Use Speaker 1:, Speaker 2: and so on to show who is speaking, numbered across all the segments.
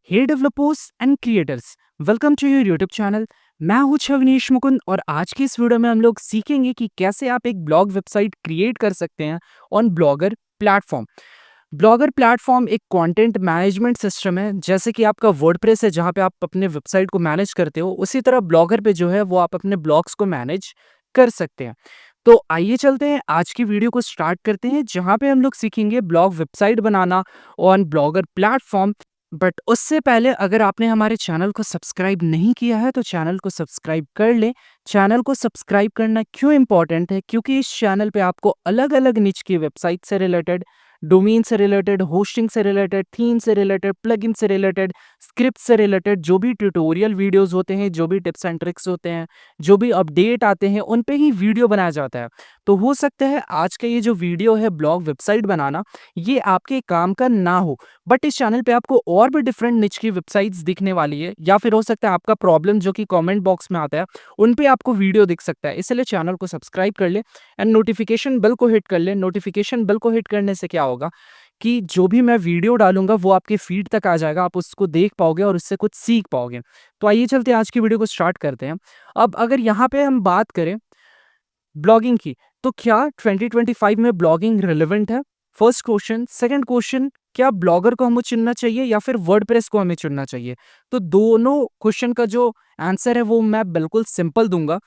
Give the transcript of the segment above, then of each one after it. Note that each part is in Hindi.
Speaker 1: Hey developers and creators, welcome to your YouTube channel. मैं हूं छवनीश मुकुंद और आज की इस वीडियो में हम लोग सीखेंगे कि कैसे आप एक ब्लॉग वेबसाइट क्रिएट कर सकते हैं on blogger platform. Blogger platform एक कंटेंट मैनेजमेंट सिस्टम है, जैसे कि आपका वर्डप्रेस है जहां पे आप अपने वेबसाइट को मैनेज करते हो, उसी तरह ब्लॉगर पे जो है वो आप अपने ब्लॉग्स को मैनेज कर सकते हैं। तो आइए चलते हैं, आज की वीडियो को स्टार्ट करते हैं जहां पे हम लोग सीखेंगे blog website banana on blogger platform. But उससे पहले अगर आपने हमारे चैनल को सब्सक्राइब नहीं किया है तो चैनल को सब्सक्राइब कर लें। चैनल को सब्सक्राइब करना क्यों इम्पोर्टेंट है, क्योंकि इस चैनल पे आपको अलग अलग निच की वेबसाइट से रिलेटेड, डोमेन से रिलेटेड, होस्टिंग से रिलेटेड, थीम से रिलेटेड, प्लगइन से रिलेटेड, स्क्रिप्ट से रिलेटेड जो भी ट्यूटोरियल वीडियोस होते हैं, जो भी टिप्स एंड ट्रिक्स होते हैं, जो भी अपडेट आते हैं, उन पे ही वीडियो बनाया जाता है। तो हो सकता है आज का ये जो वीडियो है ब्लॉग वेबसाइट बनाना, ये आपके काम का ना हो, बट इस चैनल पे आपको और भी डिफरेंट निच की वेबसाइट्स दिखने वाली है, या फिर हो सकता है आपका प्रॉब्लम जो कि कमेंट बॉक्स में आता है उन पे आपको वीडियो दिख सकता है। इसलिए चैनल को सब्सक्राइब कर ले एंड नोटिफिकेशन बेल को हिट कर ले। नोटिफिकेशन बेल को हिट करने से क्या होगा कि जो भी मैं वीडियो डालूंगा वो आपके फीड तक आ जाएगा, आप उसको देख पाओगे और उससे कुछ सीख पाओगे। तो आइए चलते हैं, आज की वीडियो को स्टार्ट करते हैं। अब अगर यहाँ पे हम बात करें ब्लॉगिंग की, तो क्या 2025 में ब्लॉगिंग रिलेवेंट है? First question. सेकंड क्वेश्चन, क्या ब्लॉगर को हमें चुनना चाहिए या फिर वर्डप्रेस को हमें चुनना चाहिए? तो दोनों क्वेश्चन का जो आंसर है वो मैं बिल्कुल सिंपल दूंगा।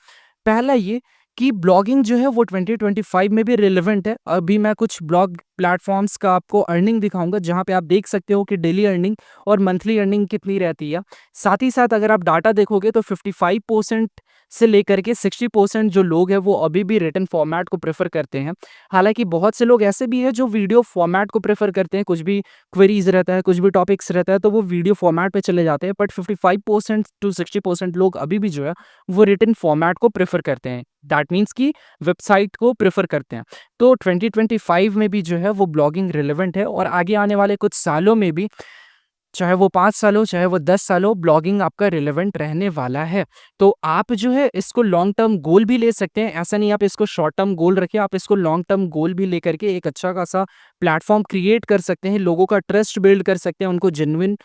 Speaker 1: पहला ये कि ब्लॉगिंग जो है वो 2025 में भी रिलेवेंट है। अभी मैं कुछ ब्लॉग प्लेटफॉर्म्स का आपको अर्निंग दिखाऊंगा जहां पे आप देख सकते हो कि डेली अर्निंग और मंथली अर्निंग कितनी रहती है। साथ ही साथ अगर आप डाटा देखोगे तो 55% से लेकर के 60% जो लोग हैं वो अभी भी रिटन फॉर्मेट को प्रेफर करते हैं। हालांकि बहुत से लोग ऐसे भी हैं जो वीडियो फॉर्मेट को प्रेफर करते हैं, कुछ भी क्वेरीज रहता है, कुछ भी टॉपिक्स रहता है तो वो वीडियो फॉर्मेट पे चले जाते हैं, बट 55% टू 60% लोग अभी भी जो है वो रिटन फॉर्मेट को प्रेफर करते हैं। दैट मीन्स कि वेबसाइट को प्रेफर करते हैं। तो 2025 में भी जो है वो ब्लॉगिंग रिलेवेंट है और आगे आने वाले कुछ सालों में भी, चाहे वो 5 साल हो, चाहे वो 10 साल हो, ब्लॉगिंग आपका रिलेवेंट रहने वाला है। तो आप जो है इसको लॉन्ग टर्म गोल भी ले सकते हैं। ऐसा नहीं आप इसको शॉर्ट टर्म गोल रखिए, आप इसको लॉन्ग टर्म गोल भी लेकर के एक अच्छा खासा प्लेटफॉर्म क्रिएट कर सकते हैं, लोगों का ट्रस्ट बिल्ड कर सकते हैं, उनको जेन्युइन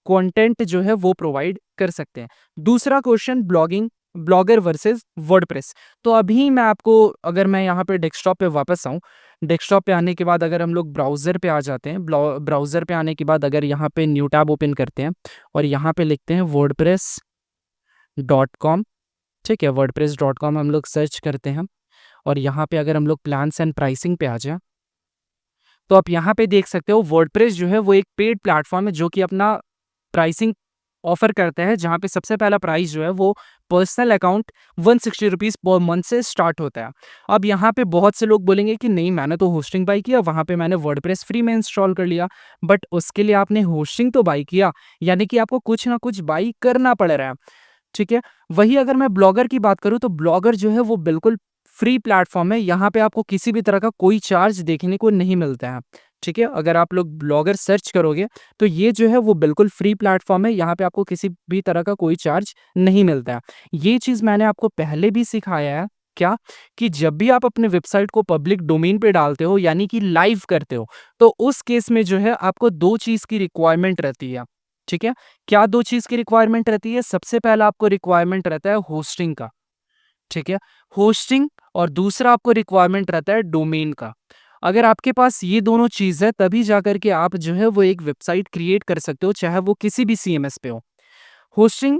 Speaker 1: कंटेंट जो है वो प्रोवाइड कर सकते हैं। दूसरा question, blogging blogger versus WordPress. तो अभी मैं आपको, अगर मैं यहाँ पे डेस्कटॉप पे वापस आऊँ, डेस्कटॉप पे आने के बाद अगर हम लोग ब्राउज़र पे आ जाते हैं, ब्राउज़र पे आने के बाद अगर यहाँ पे न्यू टैब ओपन करते हैं और यहाँ पे लिखते हैं वर्डप्रेस डॉट कॉम। ठीक है, वर्डप्रेस डॉट कॉम हम लोग सर्च करते हैं और यहाँ पे अगर हम लोग प्लान्स एंड प्राइसिंग पे आ जाए तो आप यहाँ पे देख सकते हो वर्डप्रेस जो है वो एक पेड प्लेटफॉर्म है जो कि अपना प्राइसिंग ऑफर करता है, जहाँ पे सबसे पहला प्राइस जो है वो personal account 160 rupees per month से स्टार्ट होता है। अब यहाँ पे बहुत से लोग बोलेंगे कि नहीं, मैंने तो होस्टिंग बाई किया, वहाँ पे मैंने वर्डप्रेस फ्री में इंस्टॉल कर लिया, बट उसके लिए आपने होस्टिंग तो बाई किया, यानी कि आपको कुछ ना कुछ बाई करना पड़ रहा है। ठीक है, वही अगर मैं ब्लॉगर की बात करूँ तो ब्लॉगर जो है वो बिल्कुल फ्री प्लेटफॉर्म है, यहाँ पे आपको किसी भी तरह का कोई चार्ज देखने को नहीं मिलता है। ठीक है, अगर आप लोग ब्लॉगर सर्च करोगे तो ये जो है वो बिल्कुल फ्री प्लेटफॉर्म है, यहाँ पे आपको किसी भी तरह का कोई चार्ज नहीं मिलता है। ये चीज़ मैंने आपको पहले भी सिखाया है, क्या कि जब भी आप अपने वेबसाइट को पब्लिक डोमेन पे डालते हो यानी कि लाइव करते हो, तो उस केस में जो है आपको दो चीज़ की रिक्वायरमेंट रहती है। ठीक है, क्या दो चीज़ की रिक्वायरमेंट रहती है? सबसे पहला आपको रिक्वायरमेंट रहता है होस्टिंग का। ठीक है, होस्टिंग, और दूसरा आपको रिक्वायरमेंट रहता है डोमेन का। अगर आपके पास ये दोनों चीज़ है तभी जाकर के आप जो है वो एक वेबसाइट क्रिएट कर सकते हो, चाहे वो किसी भी सीएमएस पे हो। होस्टिंग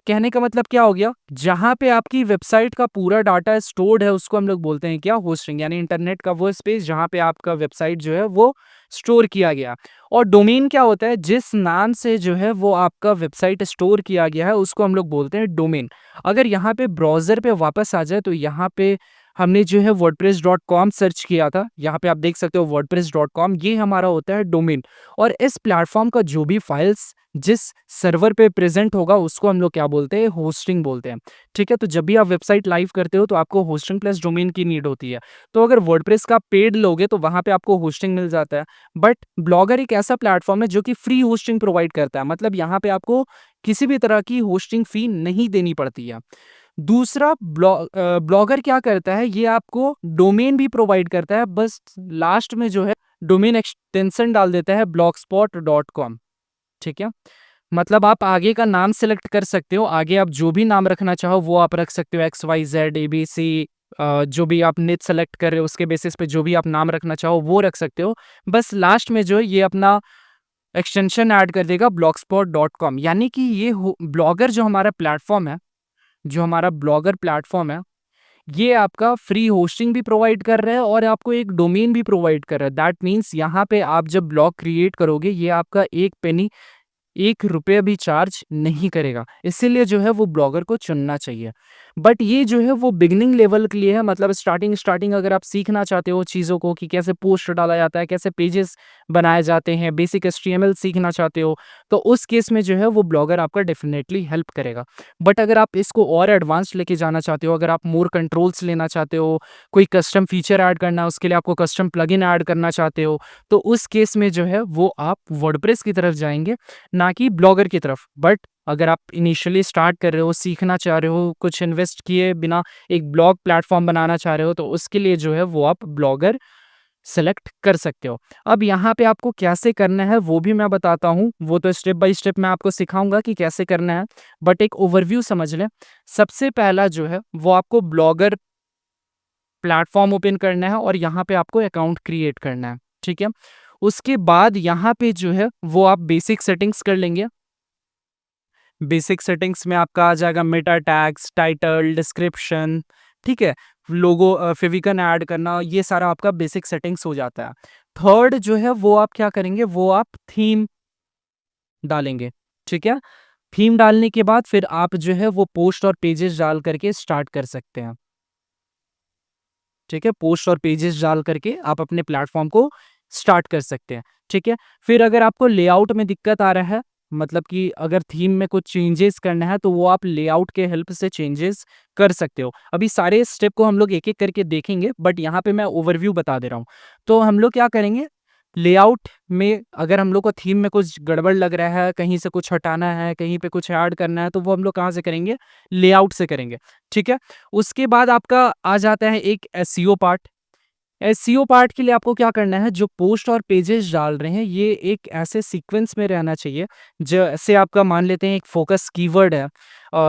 Speaker 1: कहने का मतलब क्या हो गया? जहाँ पे आपकी वेबसाइट का पूरा डाटा स्टोर्ड है उसको हम लोग बोलते हैं क्या? होस्टिंग, यानी इंटरनेट का वो स्पेस जहाँ पे आपका वेबसाइट जो है वो स्टोर किया गया। और डोमेन क्या होता है? जिस नाम से जो है वो आपका वेबसाइट स्टोर किया गया है उसको हम लोग बोलते हैं डोमेन। अगर यहाँ पे ब्राउज़र पे वापस आ जाए तो यहाँ पे हमने जो है वर्डप्रेस.com सर्च किया था। यहाँ पे आप देख सकते हो वर्डप्रेस.com, ये हमारा होता है डोमेन। और इस प्लेटफॉर्म का जो भी फाइल्स जिस सर्वर पे प्रेजेंट होगा उसको हम लोग क्या बोलते हैं? होस्टिंग बोलते हैं। ठीक है, तो जब भी आप वेबसाइट लाइव करते हो तो आपको होस्टिंग प्लस डोमेन की नीड होती है। तो अगर वर्डप्रेस का पेड लोगे तो वहाँ पे आपको होस्टिंग मिल जाता है। बट ब्लॉगर एक ऐसा प्लेटफॉर्म है जो कि फ्री होस्टिंग प्रोवाइड करता है, मतलब यहाँ पे आपको किसी भी तरह की होस्टिंग फी नहीं देनी पड़ती है। दूसरा, ब्लॉगर क्या करता है? ये आपको डोमेन भी प्रोवाइड करता है, बस लास्ट में जो है डोमेन एक्सटेंशन डाल देता है blogspot.com। ठीक है, मतलब आप आगे का नाम सेलेक्ट कर सकते हो, आगे आप जो भी नाम रखना चाहो वो आप रख सकते हो, एक्स, वाई, ज़ेड, ABC, जो भी आप निच सेलेक्ट कर रहे हो उसके बेसिस पे जो भी आप नाम रखना चाहो वो रख सकते हो। बस लास्ट में जो है ये अपना एक्सटेंशन ऐड कर देगा blogspot.com, यानी कि ये हो ब्लॉगर जो हमारा प्लेटफ़ॉर्म है, जो हमारा ब्लॉगर प्लेटफ़ॉर्म है, ये आपका फ्री होस्टिंग भी प्रोवाइड कर रहा है और आपको एक डोमेन भी प्रोवाइड कर रहा है। दैट मीन्स यहाँ पे आप जब ब्लॉग क्रिएट करोगे ये आपका 1 पेनी, 1 रुपया भी चार्ज नहीं करेगा। इसीलिए जो है वो ब्लॉगर को चुनना चाहिए। बट ये जो है वो बिगिनिंग लेवल के लिए है, मतलब स्टार्टिंग अगर आप सीखना चाहते हो चीज़ों को कि कैसे पोस्ट डाला जाता है, कैसे पेजेस बनाए जाते हैं, बेसिक HTML सीखना चाहते हो, तो उस केस में जो है वो ब्लॉगर आपका डेफ़िनेटली हेल्प करेगा। बट अगर आप इसको और एडवांस लेके जाना चाहते हो, अगर आप मोर कंट्रोल्स लेना चाहते हो, कोई कस्टम फीचर ऐड करना है, उसके लिए आपको कस्टम प्लगइन ऐड करना चाहते हो, तो उस केस में जो है वो आप वर्डप्रेस की तरफ जाएँगे, ना कि ब्लॉगर की तरफ। बट अगर आप इनिशियली स्टार्ट कर रहे हो, सीखना चाह रहे हो, कुछ इन्वेस्ट किए बिना एक ब्लॉग प्लेटफ़ॉर्म बनाना चाह रहे हो, तो उसके लिए जो है वो आप ब्लॉगर सेलेक्ट कर सकते हो। अब यहाँ पे आपको कैसे करना है वो भी मैं बताता हूँ, वो तो स्टेप बाय स्टेप मैं आपको सिखाऊँगा कि कैसे करना है, बट एक ओवरव्यू समझ लें। सबसे पहला जो है वो आपको ब्लॉगर प्लेटफ़ॉर्म ओपन करना है और यहाँ पे आपको अकाउंट क्रिएट करना है, ठीक है? उसके बाद यहाँ पे जो है वो आप बेसिक सेटिंग्स कर लेंगे। बेसिक सेटिंग्स में आपका आ जाएगा मेटा टैग्स, टाइटल, डिस्क्रिप्शन, ठीक है? लोगो फेविकन ऐड करना, ये सारा आपका बेसिक सेटिंग्स हो जाता है। थर्ड जो है वो आप क्या करेंगे, वो आप थीम डालेंगे, ठीक है? थीम डालने के बाद फिर आप जो है वो पोस्ट और पेजेस डाल करके स्टार्ट कर सकते हैं, ठीक है? पोस्ट और पेजेस डाल करके आप अपने प्लेटफ़ॉर्म को स्टार्ट कर सकते हैं, ठीक है? फिर अगर आपको लेआउट में दिक्कत आ रहा है, मतलब कि अगर थीम में कुछ चेंजेस करना है, तो वो आप लेआउट के हेल्प से चेंजेस कर सकते हो। अभी सारे स्टेप को हम लोग एक-एक करके देखेंगे, बट यहाँ पे मैं ओवरव्यू बता दे रहा हूँ। तो हम लोग क्या करेंगे, लेआउट में अगर हम लोग को थीम में कुछ गड़बड़ लग रहा है, कहीं से कुछ हटाना है, कहीं पे कुछ ऐड करना है, तो वो हम लोग कहाँ से करेंगे? लेआउट से करेंगे, ठीक है? उसके बाद आपका आ जाता है एक एसईओ पार्ट। एसईओ पार्ट के लिए आपको क्या करना है, जो पोस्ट और पेजेस डाल रहे हैं ये एक ऐसे सीक्वेंस में रहना चाहिए, जैसे आपका मान लेते हैं एक फोकस कीवर्ड है,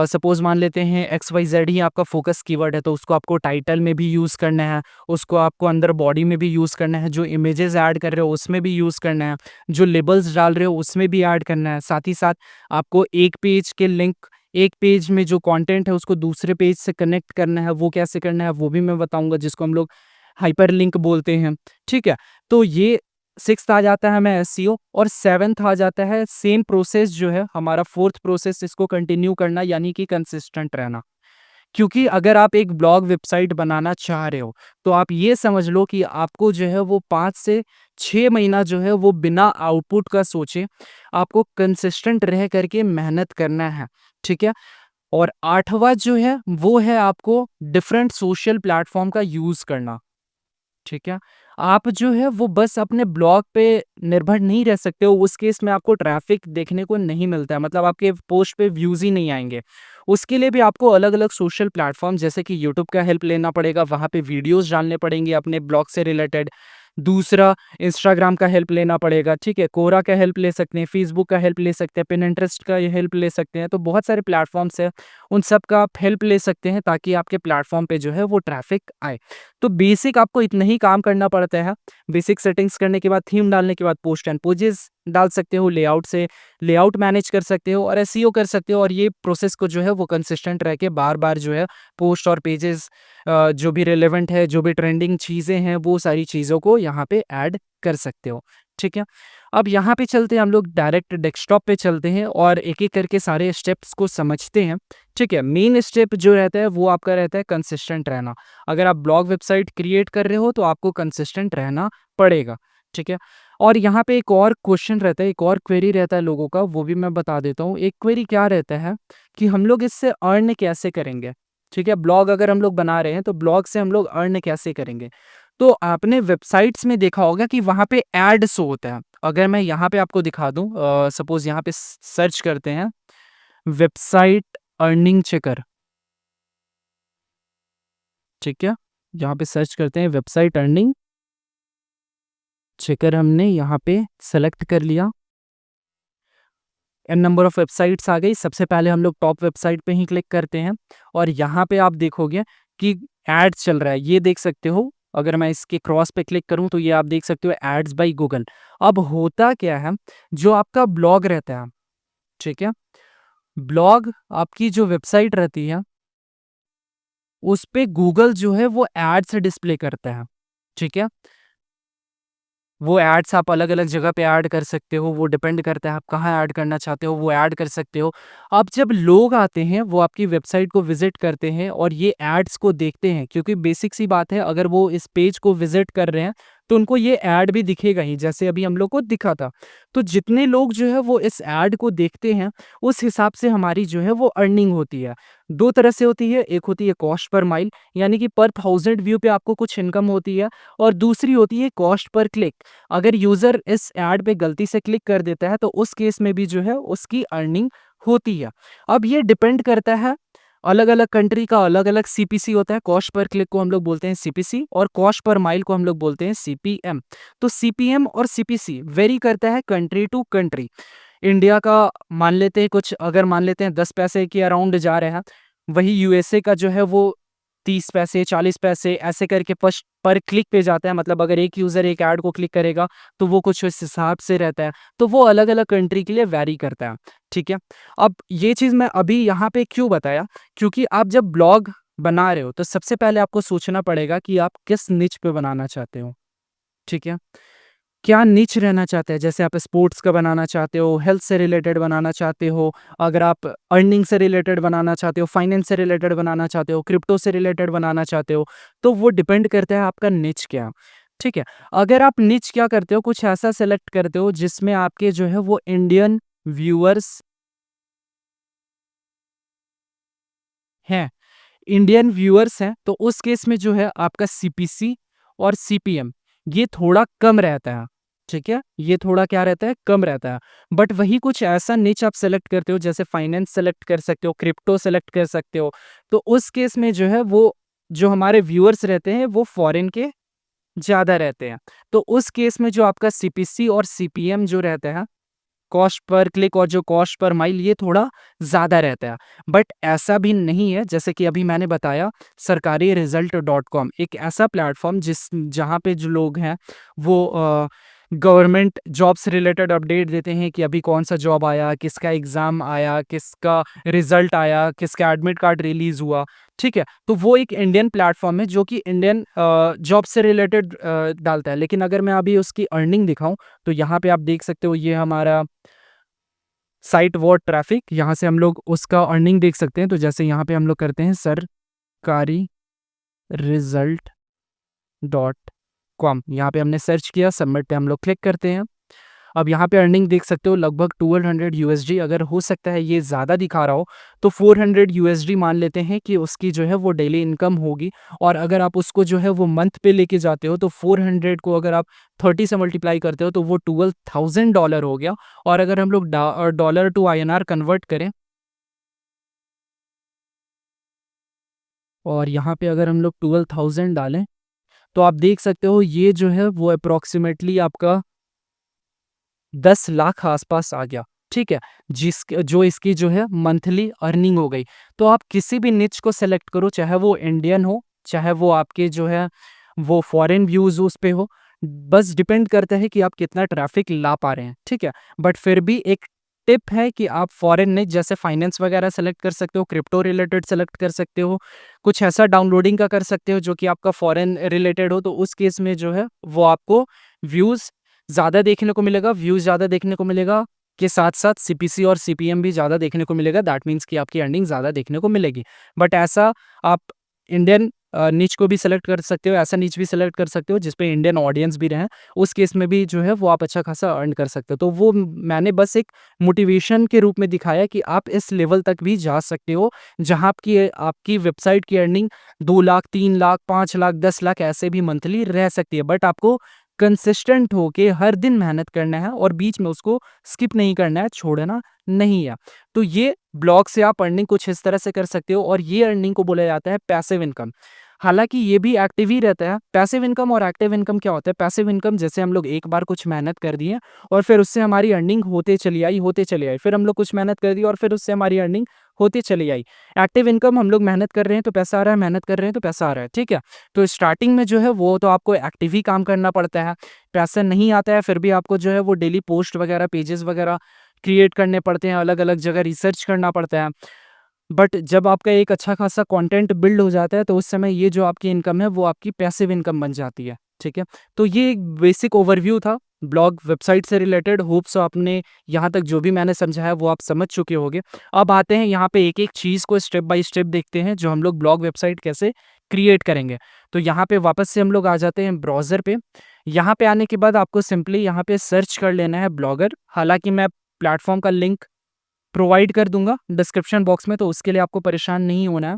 Speaker 1: सपोज मान लेते हैं एक्स वाई जेड ही आपका फोकस कीवर्ड है, तो उसको आपको टाइटल में भी यूज़ करना है, उसको आपको अंदर बॉडी में भी यूज़ करना है, जो इमेजेस ऐड कर रहे हो उसमें भी यूज़ करना है, जो लेबल्स डाल रहे हो उसमें भी ऐड करना है। साथ ही साथ आपको एक पेज के लिंक, एक पेज में जो कंटेंट है उसको दूसरे पेज से कनेक्ट करना है, वो कैसे करना है वो भी मैं बताऊंगा, जिसको हम लोग हाइपरलिंक बोलते हैं, ठीक है? तो ये 6th आ जाता है हमें एसईओ, और 7th आ जाता है सेम प्रोसेस जो है हमारा 4th प्रोसेस, इसको कंटिन्यू करना, यानी कि कंसिस्टेंट रहना। क्योंकि अगर आप एक ब्लॉग वेबसाइट बनाना चाह रहे हो, तो आप ये समझ लो कि आपको जो है वो 5 से 6 महीना जो है वो बिना आउटपुट का सोचे, आपको कंसिस्टेंट रह करके मेहनत करना है, ठीक है? और 8वाँ जो है वो है आपको डिफरेंट सोशल प्लेटफ़ॉर्म का यूज़ करना। ठीक है? आप जो है वो बस अपने ब्लॉग पे निर्भर नहीं रह सकते हो, उस केस में आपको ट्रैफ़िक देखने को नहीं मिलता है, मतलब आपके पोस्ट पे व्यूज़ ही नहीं आएँगे। उसके लिए भी आपको अलग-अलग सोशल प्लेटफ़ॉर्म जैसे कि यूट्यूब का हेल्प लेना पड़ेगा, वहाँ पे वीडियोज़ डालने पड़ेंगे अपने ब्लॉग से रिलेटेड। दूसरा, इंस्टाग्राम का हेल्प लेना पड़ेगा, ठीक है? कोरा का हेल्प ले सकते हैं, फ़ेसबुक का हेल्प ले सकते हैं, पिनिंटरेस्ट का ये हेल्प ले सकते हैं, तो बहुत सारे प्लेटफ़ॉर्म्स हैं, उन सब का आप हेल्प ले सकते हैं ताकि आपके प्लेटफ़ॉर्म पे जो है वो ट्रैफ़िक आए। तो बेसिक आपको इतना ही काम करना पड़ता है। बेसिक सेटिंग्स करने के बाद, थीम डालने के बाद पोस्ट एंड पेजेस डाल सकते हो, लेआउट से लेआउट मैनेज कर सकते हो और एसईओ कर सकते हो, और ये प्रोसेस को जो है वो कंसिस्टेंट रह के बार-बार जो है पोस्ट और पेजेस, जो भी रिलेवेंट है, जो भी ट्रेंडिंग चीज़ें हैं, वो सारी चीज़ों को यहाँ पे ऐड कर सकते हो। ठीक है? अब यहाँ पे चलते हैं, हम लोग डायरेक्ट डेस्कटॉप पे चलते हैं और एक-एक करके सारे स्टेप्स को समझते हैं। ठीक है? मेन स्टेप जो रहता है वो आपका रहता है कंसिस्टेंट रहना। अगर आप ब्लॉग वेबसाइट क्रिएट कर रहे हो तो आपको कंसिस्टेंट रहना पड़ेगा, ठीक है? और यहाँ पे एक और क्वेश्चन रहता है, एक और क्वेरी रहता है लोगों का, वो भी मैं बता देता हूँ। एक क्वेरी क्या रहता है कि हम लोग इससे अर्न कैसे करेंगे, ठीक है? ब्लॉग अगर हम लोग बना रहे हैं तो ब्लॉग से हम लोग अर्न कैसे करेंगे? तो आपने वेबसाइट्स में देखा होगा कि वहाँ पे ऐड शो होता है। अगर मैं यहाँ पे आपको दिखा दूँ, सपोज़ यहाँ पे सर्च करते हैं वेबसाइट अर्निंग चेकर, ठीक है? यहाँ पे सर्च करते हैं वेबसाइट अर्निंग चेकर, हमने यहाँ पे सेलेक्ट कर लिया। एन नंबर ऑफ वेबसाइट्स आ गई। सबसे पहले हम लोग टॉप वेबसाइट पे ही क्लिक करते हैं और यहाँ पे आप देखोगे कि एड्स चल रहा है, ये देख सकते हो। अगर मैं इसके क्रॉस पे क्लिक करूँ तो ये आप देख सकते हो एड्स बाय गूगल। अब होता क्या है, जो आपका ब्लॉग रहता है, ठीक है, ब्लॉग आपकी जो वेबसाइट रहती है उस पे गूगल जो है वो एड्स डिस्प्ले करता है, ठीक है। वो एड्स आप अलग-अलग जगह पे ऐड कर सकते हो, वो डिपेंड करता है आप कहाँ ऐड करना चाहते हो, वो ऐड कर सकते हो। अब जब लोग आते हैं, वो आपकी वेबसाइट को विज़िट करते हैं और ये एड्स को देखते हैं, क्योंकि बेसिक सी बात है, अगर वो इस पेज को विज़िट कर रहे हैं, तो उनको ये ऐड भी दिखेगा ही, जैसे अभी हम लोग को दिखा था। तो जितने लोग जो है वो इस ऐड को देखते हैं, उस हिसाब से हमारी जो है वो अर्निंग होती है। 2 तरह से होती है, एक होती है कॉस्ट पर माइल, यानी कि पर 1000 व्यू पे आपको कुछ इनकम होती है, और दूसरी होती है कॉस्ट पर क्लिक। अगर यूज़र इस ऐड पे गलती से क्लिक कर देता है तो उस केस में भी जो है उसकी अर्निंग होती है। अब ये डिपेंड करता है, अलग-अलग कंट्री का अलग-अलग सीपीसी होता है। कॉस्ट पर क्लिक को हम लोग बोलते हैं सीपीसी और कॉस्ट पर माइल को हम लोग बोलते हैं सीपीएम। तो सीपीएम और सीपीसी वेरी करता है कंट्री टू कंट्री। इंडिया का मान लेते हैं कुछ, अगर मान लेते हैं 10 पैसे के अराउंड जा रहे हैं, वही यूएसए का जो है वो 30 पैसे, 40 पैसे ऐसे करके पश पर क्लिक पे जाता है। मतलब अगर एक यूज़र एक ऐड को क्लिक करेगा, तो वो कुछ इस हिसाब से रहता है। तो वो अलग-अलग कंट्री के लिए वैरी करता है, ठीक है? अब ये चीज़ मैं अभी यहाँ पे क्यों बताया? क्योंकि आप जब ब्लॉग बना रहे हो, तो सबसे पहले आपको सोचना पड़ेगा कि आप किस निच पे बनाना चाहते हो, ठीक है? क्या निच रहना चाहते हैं? जैसे आप स्पोर्ट्स का बनाना चाहते हो, हेल्थ से रिलेटेड बनाना चाहते हो, अगर आप अर्निंग से रिलेटेड बनाना चाहते हो, फाइनेंस से रिलेटेड बनाना चाहते हो, क्रिप्टो से रिलेटेड बनाना चाहते हो, तो वो डिपेंड करता है आपका निच क्या है, ठीक है? अगर आप निच क्या करते हो, कुछ ऐसा सेलेक्ट करते हो जिसमें आपके जो है वो इंडियन व्यूअर्स हैं, इंडियन व्यूअर्स हैं, तो उस केस में जो है आपका सीपीसी और सीपीएम ये थोड़ा कम रहता है, ठीक है? ये थोड़ा क्या रहता है, कम रहता है। बट वही कुछ ऐसा निच आप सेलेक्ट करते हो, जैसे फाइनेंस सेलेक्ट कर सकते हो, क्रिप्टो सेलेक्ट कर सकते हो, तो उस केस में जो है वो जो हमारे व्यूअर्स रहते हैं वो फॉरेन के ज़्यादा रहते हैं। तो उस केस में जो आपका सीपीसी और सीपीएम जो रहता है, कॉस्ट पर क्लिक और जो कॉस्ट पर माइल, ये थोड़ा ज़्यादा रहता है। बट ऐसा भी नहीं है, जैसे कि अभी मैंने बताया, सरकारी रिज़ल्ट डॉट कॉम एक ऐसा प्लेटफ़ॉर्म जहाँ पे जो लोग हैं वो गवर्नमेंट जॉब से रिलेटेड अपडेट देते हैं कि अभी कौन-सा जॉब आया, किसका एग्ज़ाम आया, किसका रिज़ल्ट आया, किसका एडमिट कार्ड रिलीज़ हुआ, ठीक है? तो वो एक इंडियन प्लेटफ़ॉर्म है जो कि इंडियन जॉब से रिलेटेड डालता है। लेकिन अगर मैं अभी उसकी अर्निंग दिखाऊँ, तो यहाँ पे आप देख सकते हो, ये हमारा साइट वॉर ट्रैफिक, यहाँ से हम लोग उसका अर्निंग देख सकते हैं। तो जैसे यहाँ पे हम लोग करते हैं सरकारी रिजल्ट डॉट कॉम, यहाँ पे हमने सर्च किया, सबमिट पे हम लोग क्लिक करते हैं। अब यहाँ पे अर्निंग देख सकते हो लगभग 1200 यूएसडी, अगर हो सकता है ये ज़्यादा दिखा रहा हो, तो 400 यूएसडी मान लेते हैं कि उसकी जो है वो डेली इनकम होगी। और अगर आप उसको जो है वो मंथ पे लेके जाते हो, तो 400 को अगर आप 30 से मल्टीप्लाई करते हो तो वो $12,000 हो गया। और अगर हम लोग डॉलर टू आईएनआर कन्वर्ट करें, और यहाँ पे अगर हम लोग 12,000 डालें, तो आप देख सकते हो ये जो है वो अप्रॉक्सिमेटली आपका 10 लाख आसपास आ गया, ठीक है? जो इसकी जो है मंथली अर्निंग हो गई। तो आप किसी भी निच को सेलेक्ट करो, चाहे वो इंडियन हो, चाहे वो आपके जो है वो फॉरेन व्यूज़ उस पे हो, बस डिपेंड करता है कि आप कितना ट्रैफ़िक ला पा रहे हैं, ठीक है? बट फिर भी एक टिप है कि आप फॉरेन निच जैसे फाइनेंस वगैरह सेलेक्ट कर सकते हो, क्रिप्टो रिलेटेड सेलेक्ट कर सकते हो, कुछ ऐसा डाउनलोडिंग का कर सकते हो जो कि आपका फॉरेन रिलेटेड हो, तो उस केस में जो है वो आपको व्यूज़ ज़्यादा देखने को मिलेगा, व्यूज़ ज़्यादा देखने को मिलेगा, के साथ-साथ सीपीसी और सीपीएम भी ज़्यादा देखने को मिलेगा। दैट मीन्स कि आपकी अर्निंग ज़्यादा देखने को मिलेगी। बट ऐसा आप इंडियन निच को भी सेलेक्ट कर सकते हो, ऐसा निच भी सेलेक्ट कर सकते हो जिसपे इंडियन ऑडियंस भी रहें। उस केस में भी जो है वो आप अच्छा खासा अर्न कर सकते हो। तो वो मैंने बस एक मोटिवेशन के रूप में दिखाया कि आप इस लेवल तक भी जा सकते हो, जहाँ आपकी आपकी वेबसाइट की अर्निंग 2 लाख, 3 लाख, 5 लाख, 10 लाख ऐसे भी मंथली रह सकती है। बट आपको कंसिस्टेंट होके हर दिन मेहनत करना है और बीच में उसको स्किप नहीं करना है, छोड़ना नहीं है। तो ये ब्लॉग से आप अर्निंग कुछ इस तरह से कर सकते हो और ये अर्निंग को बोला जाता है पैसिव इनकम। हालाँकि ये भी एक्टिव ही रहता है। पैसिव इनकम और एक्टिव इनकम क्या होता है? पैसिव इनकम जैसे हम लोग एक बार कुछ मेहनत कर दिए और फिर उससे हमारी अर्निंग होते चली आई, होते चली आई। फिर हम लोग कुछ मेहनत कर दी और फिर उससे हमारी अर्निंग होती चली आई। एक्टिव इनकम हम लोग मेहनत कर रहे हैं तो पैसा आ रहा है, मेहनत कर रहे हैं तो पैसा आ रहा है, ठीक है? तो स्टार्टिंग में जो है वो तो आपको एक्टिव ही काम करना पड़ता है। पैसा नहीं आता है फिर भी आपको जो है वो डेली पोस्ट वगैरह, पेजेस वगैरह क्रिएट करने पड़ते हैं, अलग-अलग जगह रिसर्च करना पड़ता है। बट जब आपका एक अच्छा खासा कंटेंट बिल्ड हो जाता है तो उस समय ये जो आपकी इनकम है वो आपकी पैसिव इनकम बन जाती है, ठीक है? तो ये एक बेसिक ओवरव्यू था ब्लॉग वेबसाइट से रिलेटेड। होप सो आपने यहाँ तक जो भी मैंने समझाया वो आप समझ चुके होंगे। अब आते हैं यहाँ पे एक-एक चीज़ को स्टेप बाय स्टेप देखते हैं जो हम लोग ब्लॉग वेबसाइट कैसे क्रिएट करेंगे। तो यहाँ पे वापस से हम लोग आ जाते हैं ब्राउज़र पे। यहाँ पे आने के बाद आपको सिंपली यहाँ पे सर्च कर लेना है ब्लॉगर। हालाँकि मैं प्लेटफ़ॉर्म का लिंक प्रोवाइड कर दूँगा डिस्क्रिप्शन बॉक्स में, तो उसके लिए आपको परेशान नहीं होना है।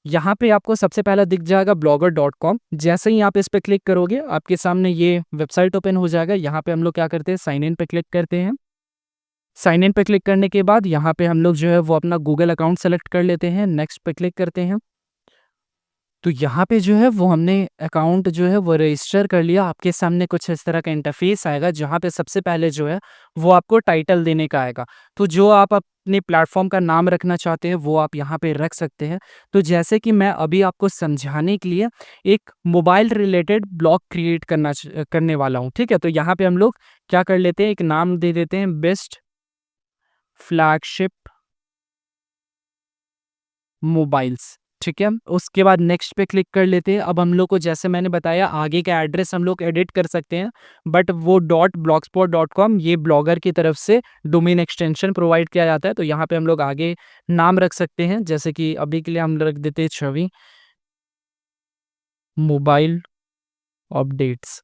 Speaker 1: यहाँ पे आपको सबसे पहला दिख जाएगा blogger.com। जैसे ही आप इस पे क्लिक करोगे, आपके सामने ये वेबसाइट ओपन हो जाएगा। यहाँ पे हम लोग क्या करते हैं, साइन इन पे क्लिक करते हैं। साइन इन पे क्लिक करने के बाद यहाँ पे हम लोग जो है वो अपना गूगल अकाउंट सेलेक्ट कर लेते हैं, नेक्स्ट पे क्लिक करते हैं। तो यहाँ पे जो है वो हमने अकाउंट जो है वो रजिस्टर कर लिया। आपके सामने कुछ इस तरह का इंटरफेस आएगा जहाँ पे सबसे पहले जो है वो आपको टाइटल देने का आएगा। तो जो आप अपने प्लेटफ़ॉर्म का नाम रखना चाहते हैं वो आप यहाँ पे रख सकते हैं। तो जैसे कि मैं अभी आपको समझाने के लिए एक मोबाइल रिलेटेड ब्लॉग क्रिएट करने वाला हूँ, ठीक है? तो यहाँ पे हम लोग क्या कर लेते हैं, एक नाम दे देते हैं बेस्ट फ्लैगशिप मोबाइल्स, ठीक है? उसके बाद नेक्स्ट पे क्लिक कर लेते हैं। अब हम लोग को जैसे मैंने बताया आगे का एड्रेस हम लोग एडिट कर सकते हैं, बट वो .blogspot.com ये ब्लॉगर की तरफ से डोमेन एक्सटेंशन प्रोवाइड किया जाता है। तो यहाँ पे हम लोग आगे नाम रख सकते हैं, जैसे कि अभी के लिए हम रख देते हैं छवि मोबाइल अपडेट्स,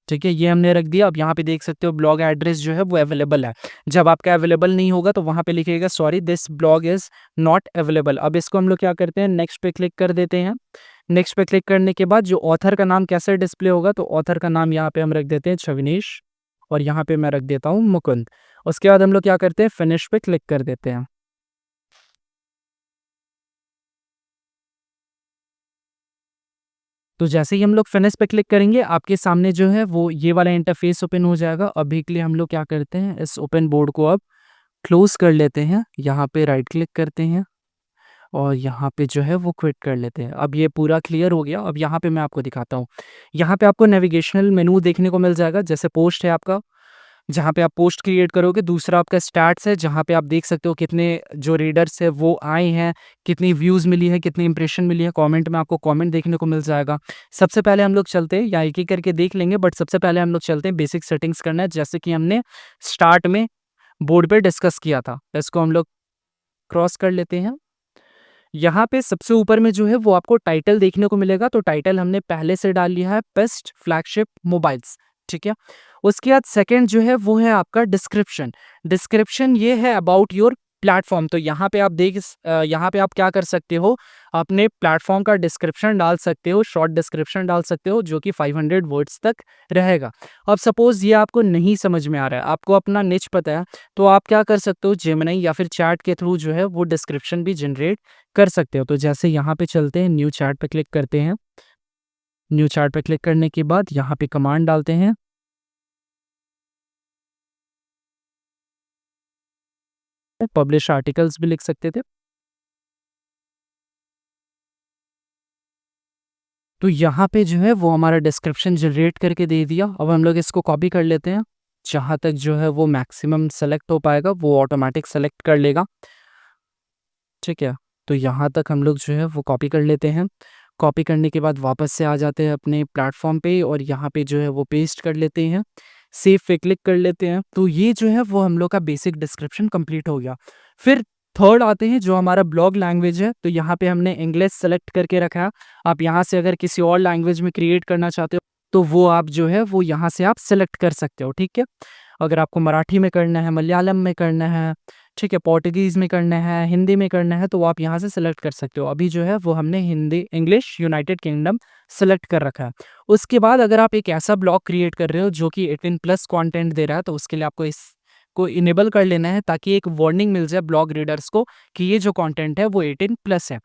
Speaker 1: ठीक है? ये हमने रख दिया। अब यहाँ पे देख सकते हो ब्लॉग एड्रेस जो है वो अवेलेबल है। जब आपका अवेलेबल नहीं होगा तो वहाँ पे लिखिएगा sorry this blog is not available. अब इसको हम लोग क्या करते हैं, नेक्स्ट पे क्लिक कर देते हैं। नेक्स्ट पे क्लिक करने के बाद जो ऑथर का नाम कैसे डिस्प्ले होगा, तो ऑथर का नाम यहाँ पे हम रख देते हैं छविनेश और यहाँ पे मैं रख देता हूँ मुकुंद। उसके बाद हम लोग क्या करते हैं, फिनिश पे क्लिक कर देते हैं। तो जैसे ही हम लोग फिनिश पे क्लिक करेंगे, आपके सामने जो है वो ये वाला इंटरफेस ओपन हो जाएगा। अभी के लिए हम लोग क्या करते हैं, इस ओपन बोर्ड को अब क्लोज़ कर लेते हैं। यहाँ पे राइट क्लिक करते हैं और यहाँ पे जो है वो क्विट कर लेते हैं। अब ये पूरा क्लियर हो गया। अब यहाँ पे मैं आपको दिखाता हूँ। यहाँ पे आपको नेविगेशनल मेनू देखने को मिल जाएगा। जैसे पोस्ट है आपका, जहाँ पे आप पोस्ट क्रिएट करोगे। दूसरा आपका स्टैट्स है, जहाँ पे आप देख सकते हो कितने जो रीडर्स है वो आए हैं, कितनी व्यूज़ मिली है, कितनी इंप्रेशन मिली है। कमेंट में आपको कमेंट देखने को मिल जाएगा। सबसे पहले हम लोग चलते हैं, या एक-एक करके देख लेंगे, बट सबसे पहले हम लोग चलते हैं बेसिक सेटिंग्स करना है, जैसे कि हमने स्टार्ट में बोर्ड पे डिस्कस किया था। इसको हम लोग क्रॉस कर लेते हैं। यहाँ पे सबसे ऊपर में जो है वो आपको टाइटल देखने को मिलेगा। तो टाइटल हमने पहले से डाल लिया है, बेस्ट फ्लैगशिप मोबाइल्स, ठीक है? उसके बाद सेकंड जो है वो है आपका डिस्क्रिप्शन। डिस्क्रिप्शन ये है अबाउट योर प्लेटफॉर्म। तो यहाँ पे आप यहाँ पे आप क्या कर सकते हो, अपने प्लेटफॉर्म का डिस्क्रिप्शन डाल सकते हो, शॉर्ट डिस्क्रिप्शन डाल सकते हो जो कि 500 वर्ड्स तक रहेगा। अब सपोज ये आपको नहीं समझ में आ रहा है, आपको अपना निच पता है, तो आप क्या कर सकते हो, जेमिनी या फिर चैट के थ्रू जो है वो डिस्क्रिप्शन भी जनरेट कर सकते हो। तो जैसे यहाँ पे चलते हैं, न्यू चैट पे क्लिक करते हैं। न्यू चैट पे क्लिक करने के बाद यहाँ पे कमांड डालते हैं, पब्लिश आर्टिकल्स भी लिख सकते थे। तो यहाँ पे जो है वो हमारा डिस्क्रिप्शन जनरेट करके दे दिया। अब हम लोग इसको कॉपी कर लेते हैं। जहाँ तक जो है वो मैक्सिमम सेलेक्ट हो पाएगा वो ऑटोमेटिक सेलेक्ट कर लेगा, ठीक है? तो यहाँ तक हम लोग जो है वो कॉपी कर लेते हैं। कॉपी करने के बाद वापस से आ जाते हैं अपने प्लेटफॉर्म पे और यहाँ पे जो है वो पेस्ट कर लेते हैं। सेव पे क्लिक कर लेते हैं। तो ये जो है वो हम लोग का बेसिक डिस्क्रिप्शन कंप्लीट हो गया। फिर थर्ड आते हैं जो हमारा ब्लॉग लैंग्वेज है। तो यहाँ पे हमने इंग्लिश सेलेक्ट करके रखा है। आप यहाँ से अगर किसी और लैंग्वेज में क्रिएट करना चाहते हो तो वो आप जो है वो यहाँ से आप सेलेक्ट कर सकते हो, ठीक है? अगर आपको मराठी में करना है, मलयालम में करना है, ठीक है, पोर्टुगीज़ में करना है, हिंदी में करना है, तो वो आप यहाँ से सेलेक्ट कर सकते हो। अभी जो है वो हमने Hindi English United kingdom select कर रखा है। उसके बाद अगर आप एक ऐसा ब्लॉग क्रिएट कर रहे हो जो कि 18 प्लस कंटेंट दे रहा है, तो उसके लिए आपको इसको इनेबल कर लेना है ताकि एक वार्निंग मिल जाए ब्लॉग रीडर्स को कि ये जो कंटेंट है वो 18 प्लस है।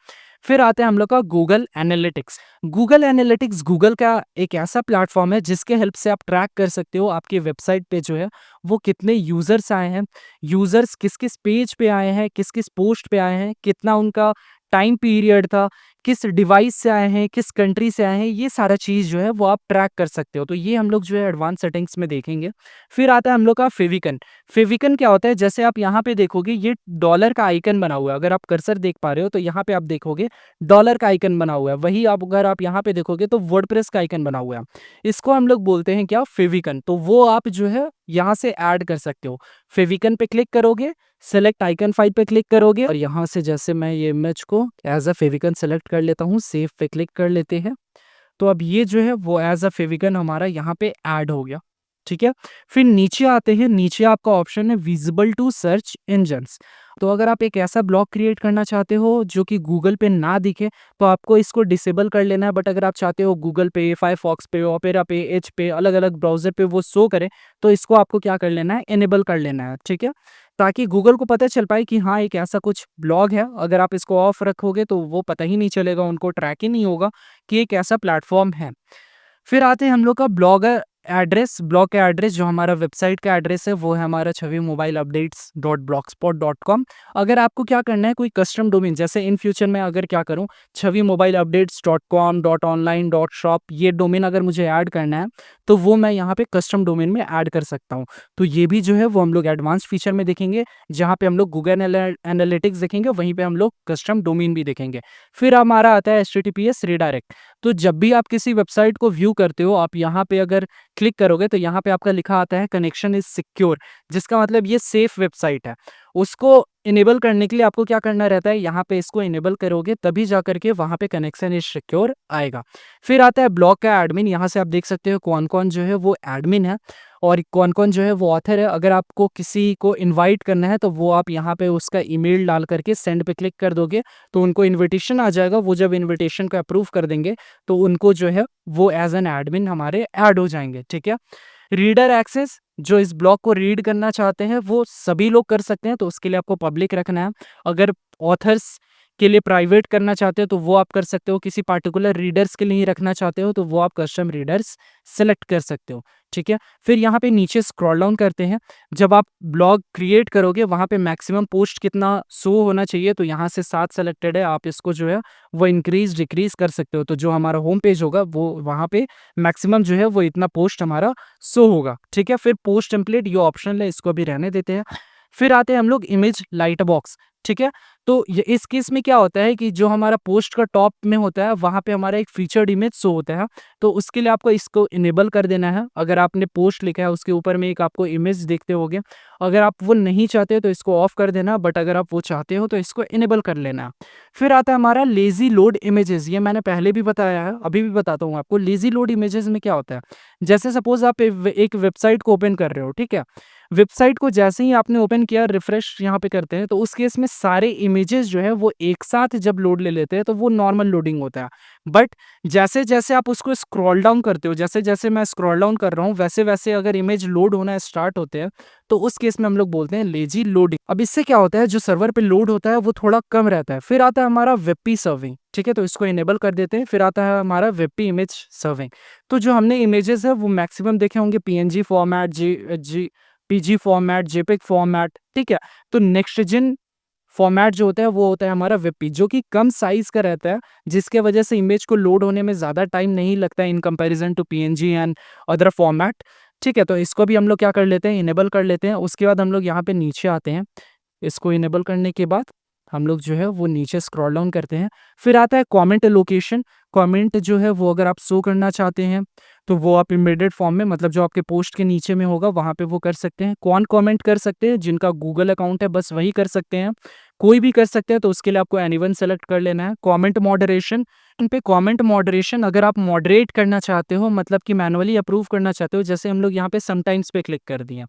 Speaker 1: फिर आता है हम लोग का Google analytics. Google analytics Google का एक ऐसा प्लेटफॉर्म है जिसके हेल्प से आप ट्रैक कर सकते हो आपकी वेबसाइट पे जो है वो कितने यूजर्स आए हैं, यूजर्स किस किस पेज पे आए हैं, किस किस पोस्ट पे आए हैं, कितना उनका टाइम पीरियड था, किस डिवाइस से आए हैं, किस कंट्री से आए हैं, ये सारा चीज़ जो है वो आप ट्रैक कर सकते हो। तो ये हम लोग जो है एडवांस सेटिंग्स में देखेंगे। फिर आता है हम लोग का फेविकन। फेविकन क्या होता है, जैसे आप यहाँ पे देखोगे ये डॉलर का आइकन बना हुआ है, अगर आप कर्सर देख पा रहे हो तो यहाँ पे आप देखोगे डॉलर का आइकन बना हुआ है। वही आप अगर आप यहाँ पे देखोगे तो वर्डप्रेस का आइकन बना हुआ है। इसको हम लोग बोलते हैं क्या, फेविकन। तो वो आप जो है यहाँ से ऐड कर सकते हो। फेविकन पे क्लिक करोगे, सेलेक्ट आइकन फाइल पे क्लिक करोगे और यहाँ से जैसे मैं ये इमेज को एज अ फेविकन सेलेक्ट कर लेता हूँ, सेव पे क्लिक कर लेते हैं। तो अब ये जो है वो एज अ फेविकन हमारा यहाँ पे ऐड हो गया। ठीक है। फिर नीचे आते हैं, नीचे आपका ऑप्शन है विजिबल टू सर्च इंजन्स। तो अगर आप एक ऐसा ब्लॉग क्रिएट करना चाहते हो जो कि गूगल पे ना दिखे तो आपको इसको डिसेबल कर लेना है। बट अगर आप चाहते हो गूगल पे, फायरफॉक्स पे, ओपेरा पे, एज पे, अलग अलग ब्राउजर पे वो शो करे तो इसको आपको क्या कर लेना है, इनेबल कर लेना है। ठीक है, ताकि गूगल को पता चल पाए कि हाँ एक ऐसा कुछ ब्लॉग है। अगर आप इसको ऑफ रखोगे तो वो पता ही नहीं चलेगा, उनको ट्रैक ही नहीं होगा कि एक ऐसा प्लेटफॉर्म है। फिर आते हैं हम लोग का ब्लॉगर एड्रेस। ब्लॉग का एड्रेस जो हमारा वेबसाइट का एड्रेस है वो है हमारा Chhavi mobile updates dot blogspot dot com. अगर आपको क्या करना है, कोई कस्टम डोमेन, जैसे इन फ्यूचर में अगर क्या करूं, Chhavi mobile updates dot com dot online dot shop, ये डोमेन अगर मुझे ऐड करना है तो वो मैं यहाँ पे कस्टम डोमेन में ऐड कर सकता हूँ। तो ये भी जो है वो हम लोग एडवांस फीचर में देखेंगे, जहाँ पे हम लोग गूगल एनालिटिक्स देखेंगे, वहीं पे हम लोग कस्टम डोमेन भी देखेंगे। फिर हमारा आता है HTTPS रिडायरेक्ट। तो जब भी आप किसी वेबसाइट को व्यू करते हो, आप यहाँ पे अगर क्लिक करोगे तो यहाँ पे आपका लिखा आता है कनेक्शन इज सिक्योर, जिसका मतलब ये सेफ वेबसाइट है। उसको इनेबल करने के लिए आपको क्या करना रहता है, यहाँ पे इसको इनेबल करोगे तभी जा करके वहाँ पे कनेक्शन इज सिक्योर आएगा। फिर आता है ब्लॉग का एडमिन। यहाँ से आप देख सकते हो कौन कौन जो है वो एडमिन है और कौन कौन जो है वो ऑथर है। अगर आपको किसी को इनवाइट करना है तो वो आप यहाँ पे उसका ईमेल डाल करके सेंड पे क्लिक कर दोगे तो उनको इनविटेशन आ जाएगा। वो जब इनविटेशन को अप्रूव कर देंगे तो उनको जो है वो एज एन एडमिन हमारे ऐड हो जाएंगे। ठीक है। रीडर एक्सेस, जो इस ब्लॉग को रीड करना चाहते हैं वो सभी लोग कर सकते हैं, तो उसके लिए आपको पब्लिक रखना है। अगर ऑथर्स के लिए प्राइवेट करना चाहते हो तो वो आप कर सकते हो, किसी पार्टिकुलर रीडर्स के लिए ही रखना चाहते हो तो वो आप कस्टम रीडर्स सेलेक्ट कर सकते हो। ठीक है। फिर यहाँ पे नीचे स्क्रॉल डाउन करते हैं। जब आप ब्लॉग क्रिएट करोगे वहाँ पे मैक्सिमम पोस्ट कितना शो होना चाहिए, तो यहाँ से 7 सेलेक्टेड है, आप इसको जो है वो इंक्रीज डिक्रीज कर सकते हो। तो जो हमारा होम पेज होगा वो वहाँ पे मैक्सिमम जो है वो इतना पोस्ट हमारा शो होगा। ठीक है। फिर पोस्ट टेम्पलेट ये ऑप्शनल है, इसको भी रहने देते हैं। फिर आते हैं हम लोग इमेज लाइट बॉक्स। ठीक है। तो ये इस केस में क्या होता है कि जो हमारा पोस्ट का टॉप में होता है वहाँ पे हमारा एक फीचर्ड इमेज शो होता है, तो उसके लिए आपको इसको इनेबल कर देना है। अगर आपने पोस्ट लिखा है उसके ऊपर में एक आपको इमेज देखते होगे, अगर आप वो नहीं चाहते तो इसको ऑफ कर देना, बट अगर आप वो चाहते हो तो इसको इनेबल कर लेना। फिर आता है हमारा लेजी लोड इमेजेस। ये मैंने पहले भी बताया है, अभी भी बताता हूँ आपको। लेजी लोड इमेजेस में क्या होता है, जैसे सपोज आप एक वेबसाइट को ओपन कर रहे हो। ठीक है। वेबसाइट को जैसे ही आपने ओपन किया, रिफ्रेश यहाँ पे करते हैं, तो उस केस में सारे इमेजेस जो है वो एक साथ जब लोड ले लेते हैं तो वो नॉर्मल लोडिंग होता है। बट जैसे जैसे आप उसको स्क्रॉल डाउन करते हो, जैसे जैसे मैं स्क्रॉल डाउन कर रहा हूँ वैसे वैसे अगर इमेज लोड होना स्टार्ट होते हैं तो उस केस में हम लोग बोलते हैं लेजी लोडिंग। अब इससे क्या होता है, जो सर्वर पे लोड होता है वो थोड़ा कम रहता है। फिर आता है हमारा वेबपी सर्विंग। ठीक है, तो इसको इनेबल कर देते हैं। फिर आता है हमारा वेबपी इमेज सर्विंग। तो जो हमने इमेजेस है वो मैक्सिमम देखे होंगे पीएनजी फॉर्मेट, जी पीजी फॉर्मेट, जेपेग फॉर्मेट। ठीक है। तो नेक्स्ट जेन फॉर्मेट जो होता है वो होता है हमारा वेबपी, जो कि कम साइज का रहता है, जिसके वजह से इमेज को लोड होने में ज़्यादा टाइम नहीं लगता है in comparison to PNG and other format. ठीक है, तो इसको भी हम लोग क्या कर लेते हैं, इनेबल कर लेते हैं। उसके बाद हम लोग यहाँ पे नीचे आते हैं। इसको इनेबल करने के बाद हम लोग जो है वो नीचे स्क्रॉल डाउन करते हैं। फिर आता है कमेंट लोकेशन। कमेंट जो है वो अगर आप शो करना चाहते हैं तो वो आप इमीडिएट फॉर्म में, मतलब जो आपके पोस्ट के नीचे में होगा वहाँ पे वो कर सकते हैं। कौन कमेंट कर सकते हैं, जिनका गूगल अकाउंट है बस वही कर सकते हैं, कोई भी कर सकते हैं। तो उसके लिए आपको एनीवन सेलेक्ट कर लेना है। कमेंट मॉडरेशन, इन पे कमेंट मॉडरेशन अगर आप मॉडरेट करना चाहते हो, मतलब कि मैनुअली अप्रूव करना चाहते हो, जैसे हम लोग यहाँ पे समटाइम्स पे क्लिक कर दिए।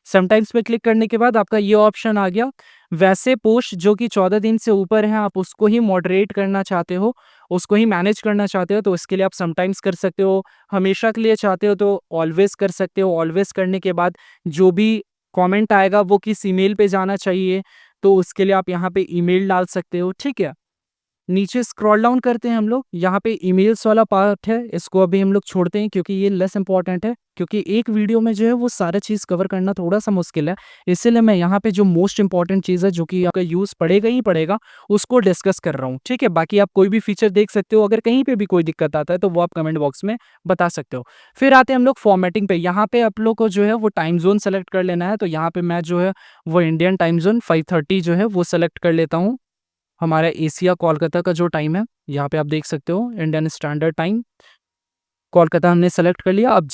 Speaker 1: समटाइम्स पे क्लिक करने के बाद आपका ये ऑप्शन आ गया। वैसे पोस्ट जो कि 14 दिन से ऊपर है आप उसको ही मॉडरेट करना चाहते हो, उसको ही मैनेज करना चाहते हो, तो इसके लिए आप समटाइम्स कर सकते हो। हमेशा के लिए चाहते हो तो ऑलवेज कर सकते हो। ऑलवेज करने के बाद जो भी कमेंट आएगा वो किस ईमेल पे जाना चाहिए, तो उसके लिए आप यहाँ पे ईमेल डाल सकते हो। ठीक है। नीचे स्क्रॉल डाउन करते हैं हम लोग, यहाँ पे ईमेल्स वाला पार्ट है, इसको अभी हम लोग छोड़ते हैं क्योंकि ये लेस इंपॉर्टेंट है, क्योंकि एक वीडियो में जो है वो सारा चीज़ कवर करना थोड़ा-सा मुश्किल है। इसीलिए मैं यहाँ पे जो मोस्ट इम्पोर्टेंट चीज़ है, जो कि आपका यूज़ पड़ेगा ही पड़ेगा, उसको डिस्कस कर रहा हूँ, ठीक है? बाकी आप कोई भी फीचर देख सकते हो, अगर कहीं पे भी कोई दिक्कत आता है, तो वो आप कमेंट बॉक्स में बता सकते हो। फिर आते हैं हम लोग फॉर्मेटिंग पे, यहाँ पे आप लोग को जो है वो टाइम ज़ोन सेलेक्ट कर लेना है, तो यहाँ पे मैं जो है वो इंडियन टाइम ज़ोन 5:30 जो है वो सेलेक्ट कर लेता हूँ। हमारा एशिया कोलकाता का जो टाइम है, यहाँ पे आप देख सकते हो इंडियन स्टैंडर्ड टाइम, कोलकाता हमने सेलेक्ट कर लिया। अब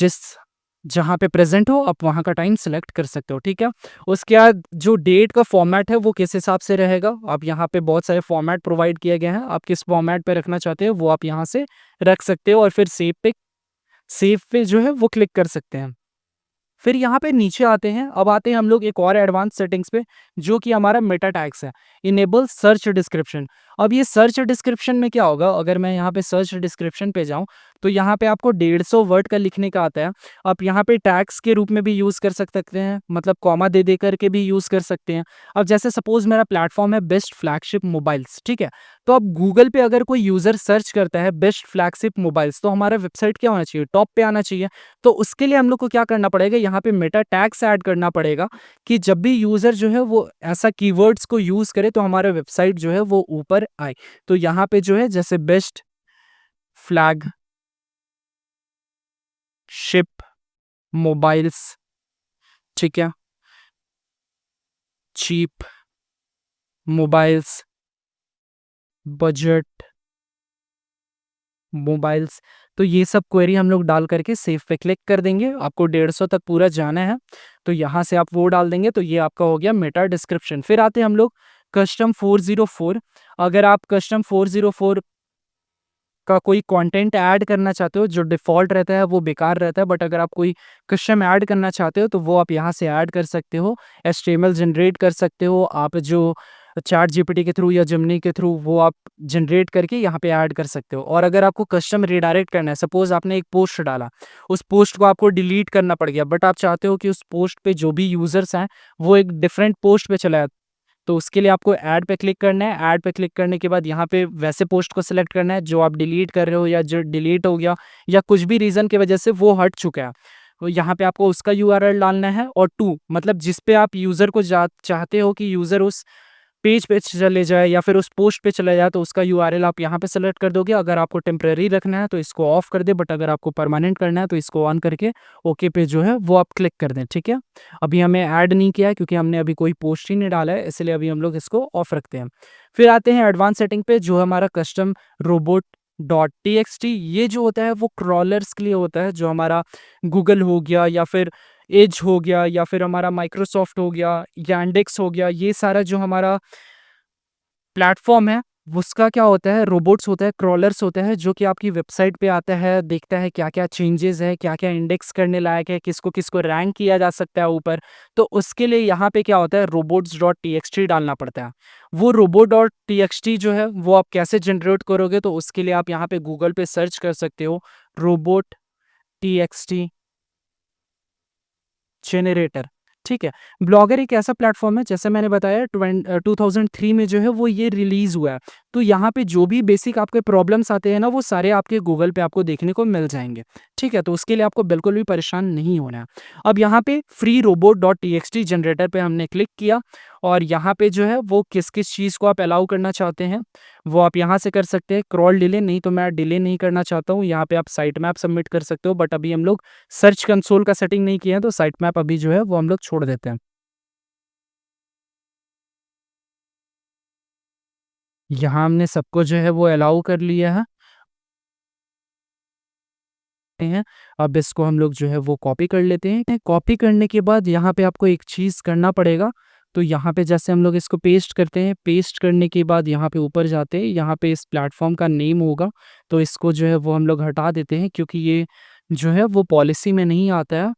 Speaker 1: जहाँ पे प्रेज़ेंट हो, आप वहाँ का टाइम सेलेक्ट कर सकते हो, ठीक है? उसके बाद जो डेट का फॉर्मेट है, वो किस हिसाब से रहेगा, आप यहाँ पे बहुत सारे फॉर्मेट प्रोवाइड किए गए हैं। आप किस फॉर्मेट पे रखना चाहते हो, वो आप यहाँ से रख सकते हो और फिर सेव पे जो है वो क्लिक कर सकते हैं। फिर यहाँ पे नीचे आते हैं, अब आते हैं हम लोग एक और एडवांस सेटिंग्स पे, जो कि हमारा मेटा टैग्स है, इनेबल सर्च डिस्क्रिप्शन। अब ये सर्च डिस्क्रिप्शन में क्या होगा, अगर मैं यहाँ पे सर्च डिस्क्रिप्शन पे जाऊँ, तो यहाँ पे आपको 150 वर्ड का लिखने का आता है। आप यहाँ पे टैग्स के रूप में भी यूज़ कर सकते हैं, मतलब कॉमा दे करके भी यूज़ कर सकते हैं। अब जैसे सपोज़ मेरा प्लेटफॉर्म है बेस्ट फ्लैगशिप मोबाइल्स, ठीक है? तो अब गूगल पे अगर कोई यूज़र सर्च करता है बेस्ट फ्लैगशिप मोबाइल्स, तो हमारा वेबसाइट क्या होना चाहिए, टॉप पे आना चाहिए। तो उसके लिए हम लोग को क्या करना पड़ेगा, यहाँ पे मेटा टैग्स ऐड करना पड़ेगा कि जब भी यूज़र जो है वो ऐसा कीवर्ड्स को यूज़ करे, तो हमारा वेबसाइट जो है वो ऊपर आए। तो यहाँ पे जो है जैसे बेस्ट फ्लैगशिप मोबाइल्स, ठीक है? चीप मोबाइल्स, बजट मोबाइल्स, तो ये सब क्वेरी हम लोग डाल करके सेव पे क्लिक कर देंगे। आपको 150 तक पूरा जाना है, तो यहाँ से आप वो डाल देंगे, तो ये आपका हो गया मेटा डिस्क्रिप्शन। फिर आते हैं हम लोग कस्टम 404। अगर आप कस्टम 404 का कोई कंटेंट ऐड करना चाहते हो, जो डिफ़ॉल्ट रहता है वो बेकार रहता है, बट अगर आप कोई कस्टम ऐड करना चाहते हो, तो वो आप यहाँ से ऐड कर सकते हो। एचटीएमएल जनरेट कर सकते हो, आप जो चैट जीपीटी के थ्रू या जेमिनी के थ्रू वो आप जनरेट करके यहाँ पे ऐड कर सकते हो। और अगर आपको कस्टम रिडायरेक्ट करना है, सपोज़ आपने एक पोस्ट डाला, उस पोस्ट को आपको डिलीट करना पड़ गया, बट आप चाहते हो कि उस पोस्ट पे जो भी यूज़र्स हैं, वो एक डिफरेंट पोस्ट पे चला जाए, तो उसके लिए आपको ऐड पे क्लिक करना है। ऐड पे क्लिक करने के बाद यहाँ पे वैसे पोस्ट को सिलेक्ट करना है जो आप डिलीट कर रहे हो, या जो डिलीट हो गया या कुछ भी रीज़न की वजह से वो हट चुका है। तो यहाँ पे आपको उसका यूआरएल डालना है, और टू मतलब जिस पे आप यूज़र को जा चाहते हो कि यूज़र उस पेज पे चले जाए या फिर उस पोस्ट पे चला जाए, तो उसका यूआरएल आप यहाँ पे सेलेक्ट कर दोगे। अगर आपको टेम्परेरी रखना है तो इसको ऑफ कर दे, बट अगर आपको परमानेंट करना है तो इसको ऑन करके ओके पे जो है वो आप क्लिक कर दें, ठीक है? अभी हमें ऐड नहीं किया है क्योंकि हमने अभी कोई पोस्ट ही नहीं डाला है, इसलिए अभी हम लोग इसको ऑफ रखते हैं। फिर आते हैं एडवांस सेटिंग पे, जो हमारा कस्टम रोबोट डॉट टीएक्सटी, ये जो होता है वो क्रॉलर्स के लिए होता है, जो हमारा गूगल हो गया या फिर एज हो गया या फिर हमारा माइक्रोसॉफ्ट हो गया, यांडेक्स हो गया, ये सारा जो हमारा प्लेटफ़ॉर्म है, उसका क्या होता है, रोबोट्स होता है, क्रॉलर्स होता है, जो कि आपकी वेबसाइट पे आता है, देखता है क्या-क्या चेंजेज़ है, क्या-क्या इंडेक्स करने लायक है, किसको-किसको रैंक किया जा सकता है ऊपर। तो उसके लिए यहाँ पे क्या होता है, robots.txt डालना पड़ता है। वो robot.txt जो है, वो आप कैसे जनरेट करोगे, तो उसके लिए आप यहाँ पे गूगल पे सर्च कर सकते हो, robot.txt जनरेटर, ठीक है? ब्लॉगर एक ऐसा प्लेटफ़ॉर्म है, जैसे मैंने बताया 2003 में जो है वो ये रिलीज़ हुआ है। तो यहाँ पे जो भी बेसिक आपके प्रॉब्लम्स आते हैं ना, वो सारे आपके गूगल पे आपको देखने को मिल जाएँगे, ठीक है? तो उसके लिए आपको बिल्कुल भी परेशान नहीं होना है। अब यहाँ पे फ्री रोबोट.txt जनरेटर पे हमने क्लिक किया, और यहाँ पे जो है वो किस-किस चीज़ को आप अलाउ करना चाहते हैं, वो आप यहाँ से कर सकते हैं। क्रॉल डिले नहीं, तो मैं डिले नहीं करना चाहता हूँ। यहाँ पे आप साइट मैप सबमिट कर सकते हो, बट अभी हम लोग सर्च कंसोल का सेटिंग नहीं किया है, तो साइट मैप अभी जो है वो हम लोग छोड़ देते हैं। यहाँ हमने सबको जो है वो अलाउ कर लिया है। अब इसको हम लोग जो है वो कॉपी कर लेते हैं। कॉपी करने के बाद यहाँ पे आपको एक चीज़ करना पड़ेगा। तो यहाँ पे जैसे हम लोग इसको पेस्ट करते हैं, पेस्ट करने के बाद यहाँ पे ऊपर जाते हैं, यहाँ पे इस प्लेटफ़ॉर्म का नेम होगा, तो इसको जो है वो हम लोग हटा देते हैं, क्योंकि ये जो है वो पॉलिसी में नहीं आता है।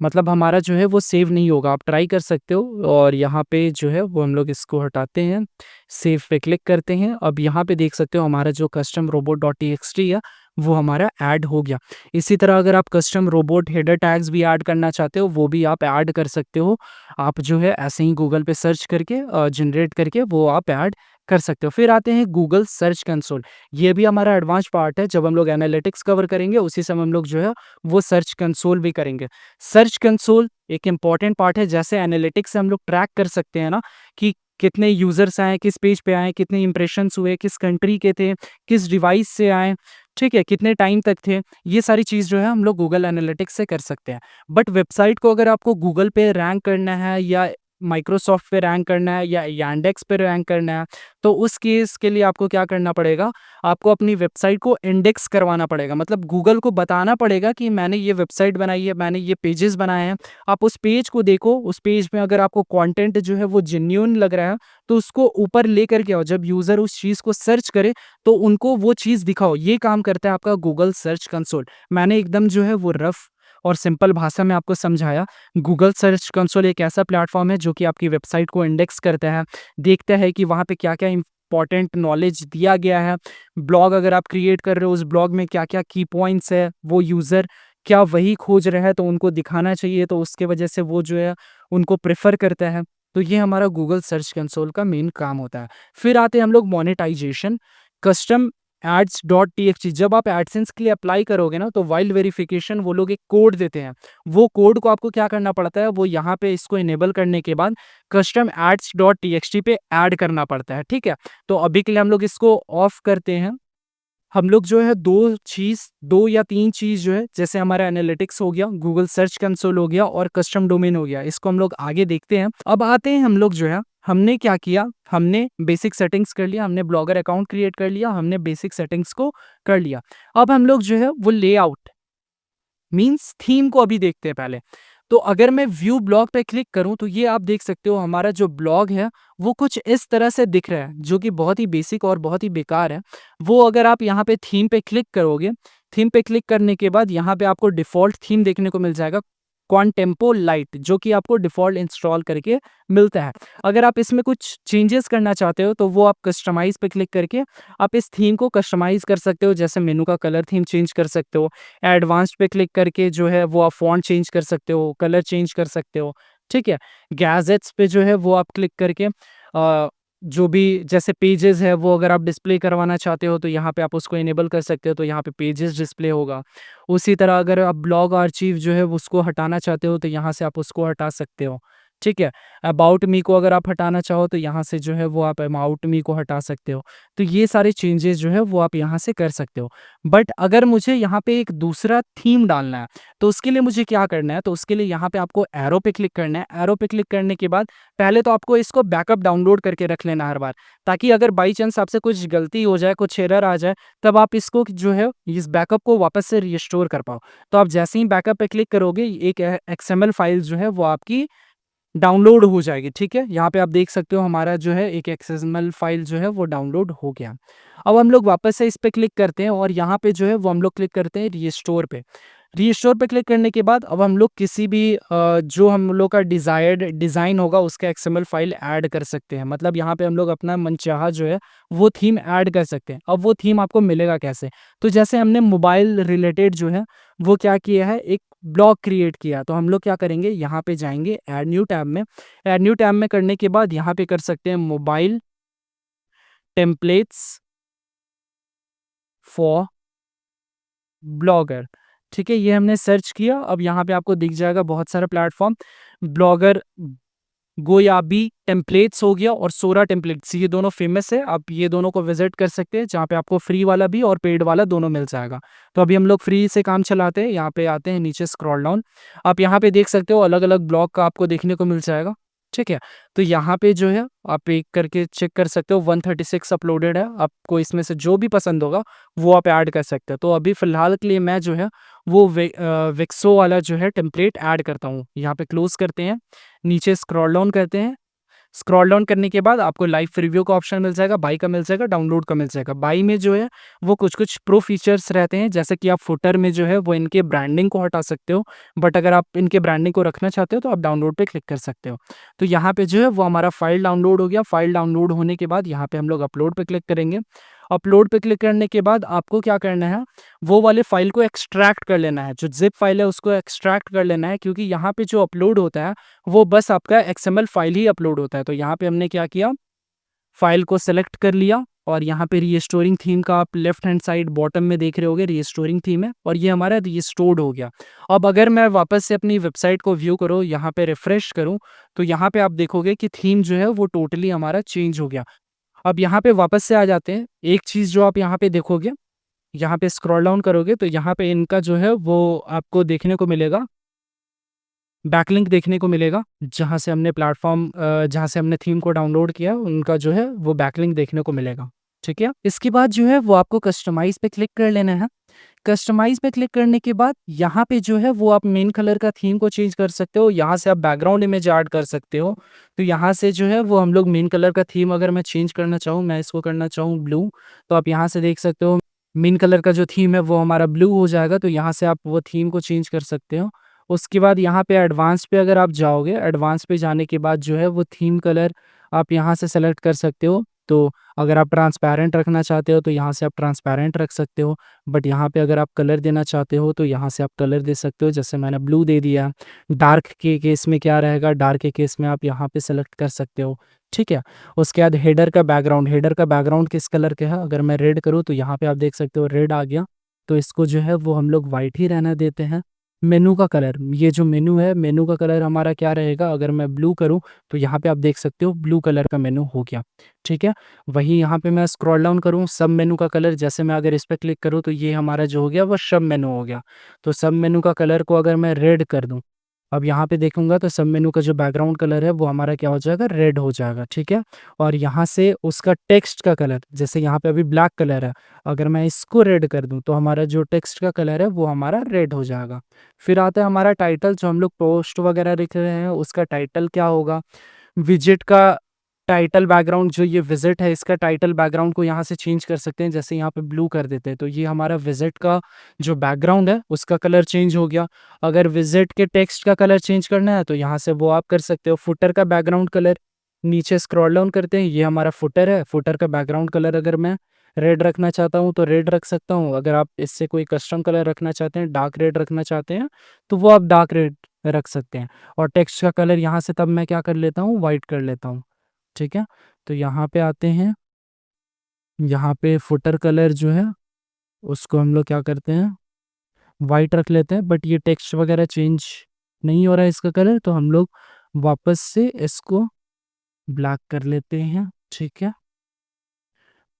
Speaker 1: मतलब हमारा जो है वो सेव नहीं होगा। आप ट्राई कर सकते हो, और यहाँ पे जो है वो हम लोग इसको हटाते हैं, सेव पे क्लिक करते हैं। अब यहाँ पे देख सकते हो हमारा जो कस्टम रोबोट डॉट टीएक्सटी है, वो हमारा ऐड हो गया। इसी तरह अगर आप कस्टम रोबोट हेडर टैग्स भी ऐड करना चाहते हो, वो भी आप ऐड कर सकते हो। आप जो है ऐसे ही गूगल पे सर्च करके जनरेट करके वो आप ऐड कर सकते हो। फिर आते हैं गूगल सर्च कंसोल। ये भी हमारा एडवांस पार्ट है। जब हम लोग एनालिटिक्स कवर करेंगे उसी समय हम लोग जो है वो सर्च कंसोल भी करेंगे। सर्च कंसोल एक इम्पॉर्टेंट पार्ट है। जैसे एनालिटिक्स से हम लोग ट्रैक कर सकते हैं ना कि कितने यूज़र्स आए, किस पेज पे आए, कितने इंप्रेशंस हुए, किस कंट्री के थे, किस डिवाइस से आए, ठीक है, कितने टाइम तक थे। ये सारी चीज़ जो है हम लोग गूगल एनालिटिक्स से कर सकते हैं। बट वेबसाइट को अगर आपको गूगल पे रैंक करना है या माइक्रोसॉफ्ट पे रैंक करना है या यांडेक्स पे रैंक करना है, तो उस केस के लिए आपको क्या करना पड़ेगा, आपको अपनी वेबसाइट को इंडेक्स करवाना पड़ेगा। मतलब गूगल को बताना पड़ेगा कि मैंने ये वेबसाइट बनाई है, मैंने ये पेजेस बनाए हैं। आप उस पेज को देखो, उस पेज में अगर आपको कंटेंट जो है वो जेन्युइन लग रहा है, तो उसको ऊपर लेकर के आओ। जब यूज़र उस चीज़ को सर्च करे, तो उनको वो चीज़ दिखाओ। ये काम करता है आपका गूगल सर्च कंसोल। मैंने एकदम जो है वो रफ़ और सिंपल भाषा में आपको समझाया। गूगल सर्च कंसोल एक ऐसा प्लेटफ़ॉर्म है जो कि आपकी वेबसाइट को इंडेक्स करता है, देखता है कि वहाँ पे क्या-क्या इम्पोर्टेंट नॉलेज दिया गया है। ब्लॉग अगर आप क्रिएट कर रहे हो, उस ब्लॉग में क्या-क्या की पॉइंट्स है, वो यूज़र क्या वही खोज रहा है तो उनको दिखाना चाहिए, तो उसके वजह से वो जो है उनको प्रेफ़र करता है। तो ये हमारा गूगल सर्च कंसोल का मेन काम होता है। फिर आते हैं हम लोग monetization, custom ads dot TXT. जब आप एडसेंस के लिए अप्लाई करोगे ना, तो व्हाइल वेरिफिकेशन वो लोग एक कोड देते हैं। वो कोड को आपको क्या करना पड़ता है, वो यहाँ पे इसको इनेबल करने के बाद कस्टम एड्स डॉट टीएक्सटी पे ऐड करना पड़ता है, ठीक है। तो अभी के लिए हम लोग इसको ऑफ करते हैं। हम लोग जो है 2 या 3 चीज़ जो है, जैसे हमारा एनालिटिक्स हो गया, गूगल सर्च कंसोल हो गया और कस्टम डोमेन हो गया, इसको हम लोग आगे देखते हैं। अब आते हैं हम लोग जो है, हमने क्या किया, हमने बेसिक सेटिंग्स कर लिया, हमने ब्लॉगर अकाउंट क्रिएट कर लिया, हमने बेसिक सेटिंग्स को कर लिया। अब हम लोग जो है वो लेआउट मीन्स थीम को अभी देखते हैं पहले। तो अगर मैं व्यू ब्लॉग पे क्लिक करूं, तो ये आप देख सकते हो हमारा जो ब्लॉग है वो कुछ इस तरह से दिख रहा है, जो कि बहुत ही बेसिक और बहुत ही बेकार है। वो अगर आप यहाँ पे थीम पे क्लिक करोगे, थीम पे क्लिक करने के बाद यहाँ पे आपको डिफ़ॉल्ट थीम देखने को मिल जाएगा, क्वांटेम्पो लाइट, जो कि आपको डिफ़ॉल्ट इंस्टॉल करके मिलता है। अगर आप इसमें कुछ चेंजेस करना चाहते हो, तो वो आप कस्टमाइज़ पे क्लिक करके आप इस थीम को कस्टमाइज़ कर सकते हो। जैसे मेनू का कलर थीम चेंज कर सकते हो, एडवांस्ड पे क्लिक करके जो है वो आप फ़ॉन्ट चेंज कर सकते हो, कलर चेंज कर सकते हो, ठीक है। गैजेट्स पे जो है वो आप क्लिक करके जो भी जैसे पेजेज़ है वो अगर आप डिस्प्ले करवाना चाहते हो, तो यहाँ पे आप उसको इनेबल कर सकते हो, तो यहाँ पे पेजेज़ डिस्प्ले होगा। उसी तरह अगर आप ब्लॉग आर्चिव जो है उसको हटाना चाहते हो, तो यहाँ से आप उसको हटा सकते हो, ठीक है। अबाउट मी को अगर आप हटाना चाहो, तो यहाँ से जो है वो आप अबाउट मी को हटा सकते हो। तो ये सारे चेंजेस जो है वो आप यहाँ से कर सकते हो। बट अगर मुझे यहाँ पे एक दूसरा थीम डालना है, तो उसके लिए मुझे क्या करना है, तो उसके लिए यहाँ पे आपको एरो पे क्लिक करना है। एरो पे क्लिक करने के बाद पहले तो आपको इसको बैकअप डाउनलोड करके रख लेना है हर बार, ताकि अगर बाई चांस आपसे कुछ गलती हो जाए, कुछ एरर आ जाए, तब आप इसको जो है इस बैकअप को वापस से रिस्टोर कर पाओ। तो आप जैसे ही बैकअप पे क्लिक करोगे, एक एक्सएमएल फाइल जो है वो आपकी डाउनलोड हो जाएगी, ठीक है। यहाँ पे आप देख सकते हो हमारा जो है एक एक्सएमएल फाइल जो है वो डाउनलोड हो गया। अब हम लोग वापस से इस पे क्लिक करते हैं और यहाँ पे जो है वो हम लोग क्लिक करते हैं रिस्टोर पे। रिस्टोर पे क्लिक करने के बाद अब हम लोग किसी भी जो हम लोग का डिज़ायर्ड डिज़ाइन होगा उसका एक्सएमएल फाइल ऐड कर सकते हैं। मतलब यहाँ पे हम लोग अपना मनचाहा जो है वो थीम ऐड कर सकते हैं। अब वो थीम आपको मिलेगा कैसे? तो जैसे हमने मोबाइल रिलेटेड जो है वो क्या किया है, एक ब्लॉग क्रिएट किया, तो हम लोग क्या करेंगे, यहाँ पे जाएँगे ऐड न्यू टैब में। ऐड न्यू टैब में करने के बाद यहाँ पे कर सकते हैं मोबाइल टेम्पलेट्स फॉर ब्लॉगर, ठीक है। ये हमने सर्च किया। अब यहाँ पे आपको दिख जाएगा बहुत सारा प्लेटफ़ॉर्म, ब्लॉगर गोयाबी टेम्पलेट्स हो गया और सोरा टेम्पलेट्स, ये दोनों फ़ेमस है। आप ये दोनों को विज़िट कर सकते हैं, जहाँ पे आपको फ्री वाला भी और पेड वाला दोनों मिल जाएगा। तो अभी हम लोग फ्री से काम चलाते हैं, यहाँ पे आते हैं, नीचे स्क्रॉल डाउन। आप यहाँ पे देख सकते हो अलग-अलग ब्लॉग का आपको देखने को मिल जाएगा, ठीक है। तो यहाँ पे जो है आप एक करके चेक कर सकते हो, 136 अपलोडेड है। आपको इसमें से जो भी पसंद होगा वो आप ऐड कर सकते हो। तो अभी फ़िलहाल के लिए मैं जो है वो विक्सो वाला जो है टेम्पलेट ऐड करता हूँ। यहाँ पे क्लोज़ करते हैं, नीचे स्क्रॉल डाउन करते हैं। स्क्रॉल डाउन करने के बाद आपको लाइव प्रीव्यू का ऑप्शन मिल जाएगा, बाय का मिल जाएगा, डाउनलोड का मिल जाएगा। बाय में जो है वो कुछ-कुछ प्रो फीचर्स रहते हैं, जैसे कि आप फुटर में जो है वो इनके ब्रांडिंग को हटा सकते हो, बट अगर आप इनके ब्रांडिंग को रखना चाहते हो तो आप डाउनलोड पे क्लिक कर सकते हो। तो यहाँ पे जो है वो हमारा फाइल डाउनलोड हो गया। फाइल डाउनलोड होने के बाद यहाँ पे हम लोग अपलोड पे क्लिक करेंगे। अपलोड पे क्लिक करने के बाद आपको क्या करना है, वो वाले फ़ाइल को एक्सट्रैक्ट कर लेना है। जो ज़िप फ़ाइल है उसको एक्सट्रैक्ट कर लेना है, क्योंकि यहाँ पे जो अपलोड होता है वो बस आपका एक्सएमएल फ़ाइल ही अपलोड होता है। तो यहाँ पे हमने क्या किया, फाइल को सेलेक्ट कर लिया और यहाँ पे रीस्टोरिंग थीम का आप लेफ्ट हैंड साइड बॉटम में देख रहे होगे, रीस्टोरिंग थीम है और ये हमारा रीस्टोर्ड हो गया। अब अगर मैं वापस से अपनी वेबसाइट को व्यू करूँ, यहाँ पे रिफ्रेश करूँ, तो यहाँ पे आप देखोगे कि थीम जो है वो टोटली हमारा चेंज हो गया। अब यहाँ पे वापस से आ जाते हैं। एक चीज़ जो आप यहाँ पे देखोगे, यहाँ पे स्क्रॉल डाउन करोगे तो यहाँ पे इनका जो है वो आपको देखने को मिलेगा, बैकलिंक देखने को मिलेगा। जहाँ से हमने जहाँ से हमने थीम को डाउनलोड किया, उनका जो है वो बैकलिंक देखने को मिलेगा। ठीक है? इसके बाद जो है वो आपको कस्टमाइज़ पे क्लिक कर लेना है। कस्टमाइज़ पे क्लिक करने के बाद यहाँ पे जो है वो आप मेन कलर का थीम को चेंज कर सकते हो। यहाँ से आप बैकग्राउंड इमेज ऐड कर सकते हो। तो यहाँ से जो है वो हम लोग मेन कलर का थीम अगर मैं चेंज करना चाहूँ, मैं इसको करना चाहूँ ब्लू, तो आप यहाँ से देख सकते हो मेन कलर का जो थीम है वो हमारा ब्लू हो जाएगा। तो यहाँ से आप वो थीम को चेंज कर सकते हो। उसके बाद यहाँ पे एडवांस पे अगर आप जाओगे, एडवांस पे जाने के बाद जो है वो थीम कलर आप यहाँ से सेलेक्ट कर सकते हो। तो अगर आप ट्रांसपेरेंट रखना चाहते हो तो यहाँ से आप ट्रांसपेरेंट रख सकते हो। बट यहाँ पे अगर आप कलर देना चाहते हो तो यहाँ से आप कलर दे सकते हो। जैसे मैंने ब्लू दे दिया। डार्क के केस में क्या रहेगा, डार्क के केस में आप यहाँ पे सेलेक्ट कर सकते हो। ठीक है? उसके बाद हेडर का बैकग्राउंड किस कलर का है, अगर मैं रेड करूँ तो यहाँ पे आप देख सकते हो रेड आ गया। तो इसको जो है वो हम लोग वाइट ही रहना देते हैं। मेनू का कलर, ये जो मेनू है, मेनू का कलर हमारा क्या रहेगा, अगर मैं ब्लू करूँ तो यहाँ पे आप देख सकते हो ब्लू कलर का मेनू हो गया। ठीक है? वहीं यहाँ पे मैं स्क्रॉल डाउन करूँ, सब मेनू का कलर, जैसे मैं अगर इस पे क्लिक करूँ तो ये हमारा जो हो गया वो सब मेनू हो गया। तो सब मेनू का कलर को अगर मैं रेड कर दूँ, अब यहाँ पे देखूँगा तो सब मेनू का जो बैकग्राउंड कलर है वो हमारा क्या हो जाएगा, रेड हो जाएगा। ठीक है? और यहाँ से उसका टेक्स्ट का कलर, जैसे यहाँ पे अभी ब्लैक कलर है, अगर मैं इसको रेड कर दूँ तो हमारा जो टेक्स्ट का कलर है वो हमारा रेड हो जाएगा। फिर आता है हमारा टाइटल, जो हम लोग पोस्ट वगैरह लिख रहे हैं उसका टाइटल क्या होगा। विजिट का टाइटल बैकग्राउंड, जो ये विजिट है इसका टाइटल बैकग्राउंड को यहाँ से चेंज कर सकते हैं। जैसे यहाँ पे ब्लू कर देते हैं तो ये हमारा विजिट का जो बैकग्राउंड है उसका कलर चेंज हो गया। अगर विजिट के टेक्स्ट का कलर चेंज करना है तो यहाँ से वो आप कर सकते हो। फुटर का बैकग्राउंड कलर, नीचे स्क्रॉल डाउन करते हैं, ये हमारा फुटर है। फुटर का बैकग्राउंड कलर अगर मैं रेड रखना चाहता हूँ तो रेड रख सकता हूँ। अगर आप इससे कोई कस्टम कलर रखना चाहते हैं, डार्क रेड रखना चाहते हैं, तो वो आप डार्क रेड रख सकते हैं। और टेक्स्ट का कलर यहाँ से तब मैं क्या कर लेता हूँ, वाइट कर लेता हूँ। ठीक है? तो यहाँ पे आते हैं, यहाँ पे फुटर कलर जो है उसको हम लोग क्या करते हैं, वाइट रख लेते हैं। बट ये टेक्स्ट वगैरह चेंज नहीं हो रहा है इसका कलर, तो हम लोग वापस से इसको ब्लैक कर लेते हैं। ठीक है?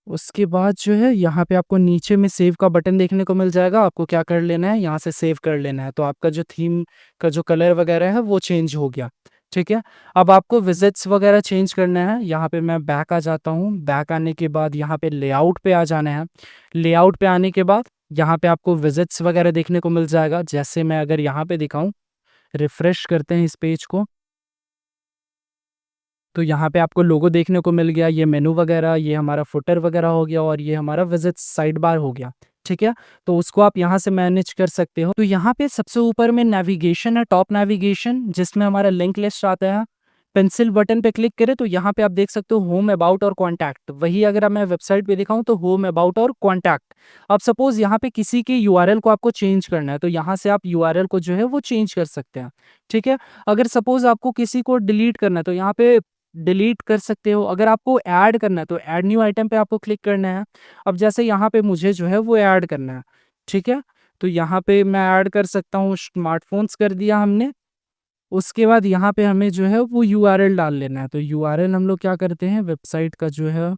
Speaker 1: उसके बाद जो है यहाँ पे आपको नीचे में सेव का बटन देखने को मिल जाएगा। आपको क्या कर लेना है, यहाँ से सेव कर लेना है। तो आपका जो थीम का जो कलर वगैरह है वो चेंज हो गया। ठीक है? अब आपको विजिट्स वगैरह चेंज करना है। यहाँ पे मैं बैक आ जाता हूँ। बैक आने के बाद यहाँ पे लेआउट पे आ जाना है। लेआउट पे आने के बाद यहाँ पे आपको विजिट्स वगैरह देखने को मिल जाएगा। जैसे मैं अगर यहाँ पे दिखाऊँ, रिफ्रेश करते हैं इस पेज को, तो यहाँ पे आपको लोगो देखने को मिल गया, ये मेनू वगैरह, ये हमारा फुटर वगैरह हो गया और ये हमारा विजिट साइड बार हो गया। ठीक है? तो उसको आप यहाँ से मैनेज कर सकते हो। तो यहाँ पे सबसे ऊपर में नेविगेशन है, टॉप नेविगेशन, जिसमें हमारा लिंक लिस्ट आता है। पेंसिल बटन पे क्लिक करें तो यहाँ पे आप देख सकते हो होम, अबाउट और कॉन्टैक्ट। वही अगर मैं वेबसाइट पे दिखाऊं तो होम, अबाउट और कॉन्टैक्ट। अब सपोज यहाँ पे किसी के यूआरएल को आपको चेंज करना है तो यहाँ से आप यूआरएल को जो है वो चेंज कर सकते हैं। ठीक है? अगर सपोज आपको किसी को डिलीट करना है तो यहाँ पे डिलीट कर सकते हो। अगर आपको ऐड करना है तो ऐड न्यू आइटम पे आपको क्लिक करना है। अब जैसे यहाँ पे मुझे जो है वो ऐड करना है। ठीक है? तो यहाँ पे मैं ऐड कर सकता हूँ, स्मार्टफ़ोन्स कर दिया हमने। उसके बाद यहाँ पे हमें जो है वो यूआरएल डाल लेना है। तो यूआरएल हम लोग क्या करते हैं, वेबसाइट का जो है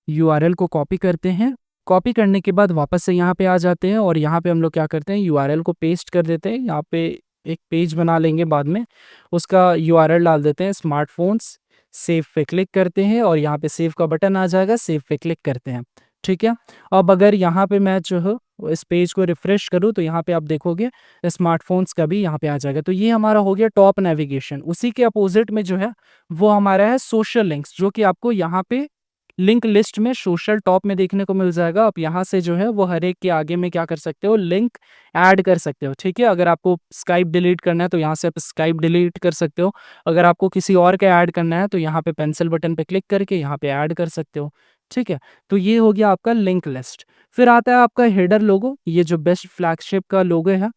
Speaker 1: यूआरएल को कॉपी करते हैं। कॉपी करने के बाद वापस से यहाँ पे आ जाते हैं और यहाँ पे हम लोग क्या करते हैं, यूआरएल को पेस्ट कर देते हैं। यहाँ पे एक पेज बना लेंगे बाद में, उसका यूआरएल डाल देते हैं स्मार्टफ़ोन्स। सेव पे क्लिक करते हैं और यहाँ पे सेव का बटन आ जाएगा, सेव पे क्लिक करते हैं। ठीक है? अब अगर यहाँ पे मैं जो है इस पेज को रिफ्रेश करूँ तो यहाँ पे आप देखोगे स्मार्टफ़ोन्स का भी यहाँ पे आ जाएगा। तो ये हमारा हो गया टॉप नेविगेशन। उसी के अपोज़िट में जो है वो हमारा है सोशल लिंक्स, जो कि आपको यहाँ पे लिंक लिस्ट में सोशल टॉप में देखने को मिल जाएगा। आप यहाँ से जो है वो हर एक के आगे में क्या कर सकते हो, लिंक ऐड कर सकते हो। ठीक है? अगर आपको स्काइप डिलीट करना है तो यहाँ से आप स्काइप डिलीट कर सकते हो। अगर आपको किसी और का ऐड करना है तो यहाँ पे पेंसिल बटन पे क्लिक करके यहाँ पे ऐड कर सकते हो। ठीक है? तो ये हो गया आपका लिंक लिस्ट। फिर आता है आपका हेडर लोगो, ये जो बेस्ट फ्लैगशिप का लोगो है।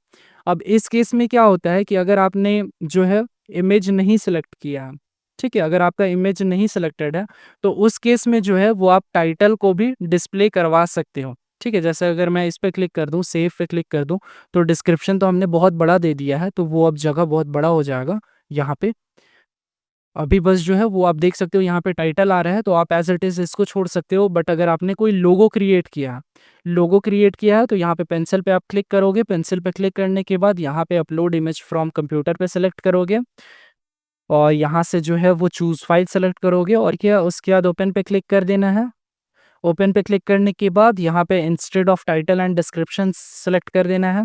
Speaker 1: अब इस केस में क्या होता है कि अगर आपने जो है इमेज नहीं सिलेक्ट किया है, ठीक है? अगर आपका इमेज नहीं सिलेक्टेड है, तो उस केस में जो है वो आप टाइटल को भी डिस्प्ले करवा सकते हो। ठीक है? जैसे अगर मैं इस पे क्लिक कर दूँ, सेव पे क्लिक कर दूँ, तो डिस्क्रिप्शन तो हमने बहुत बड़ा दे दिया है, तो वो अब जगह बहुत बड़ा हो जाएगा यहाँ पे। अभी बस जो है वो आप देख सकते हो यहाँ पे टाइटल आ रहा है, तो आप एज़ इट इज़ इसको छोड़ सकते हो। बट अगर आपने कोई लोगो क्रिएट किया है तो यहाँ पे पेंसिल पे आप क्लिक करोगे। पेंसिल पे क्लिक करने के बाद यहाँ पे अपलोड इमेज फ्रॉम कंप्यूटर पे सेलेक्ट करोगे और यहाँ से जो है वो चूज़ फाइल सेलेक्ट करोगे और क्या उसके बाद ओपन पे क्लिक कर देना है। ओपन पे क्लिक करने के बाद यहाँ पे instead of title and description select कर देना है।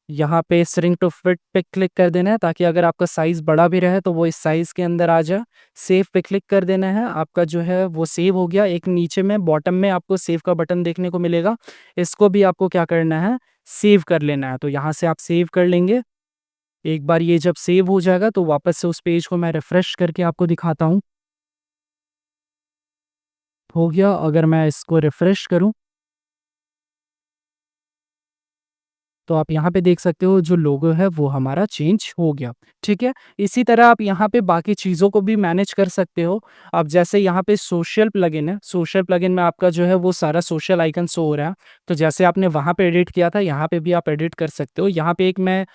Speaker 1: यहाँ पे श्रिंक टू फिट पे क्लिक कर देना है ताकि अगर आपका साइज़ बड़ा भी रहे तो वो इस साइज़ के अंदर आ जाए। सेव पे क्लिक कर देना है। आपका जो है वो सेव हो गया। एक नीचे में बॉटम में आपको सेव का बटन देखने को मिलेगा। इसको भी आपको क्या करना है, सेव कर लेना है। तो यहाँ से आप सेव कर लेंगे। एक बार ये जब सेव हो जाएगा तो वापस से उस पेज को मैं रिफ्रेश करके आपको दिखाता हूँ। हो गया। अगर मैं इसको रिफ्रेश करूँ तो आप यहाँ पे देख सकते हो जो लोगो है वो हमारा चेंज हो गया, ठीक है? इसी तरह आप यहाँ पे बाकी चीज़ों को भी मैनेज कर सकते हो। अब जैसे यहाँ पे सोशल प्लगइन है, सोशल प्लगइन में आपका जो है वो सारा सोशल आइकन शो हो रहा है। तो जैसे आपने वहाँ पे एडिट किया था, यहाँ पे भी आप एडिट कर सकते हो। यहाँ पे एक मैं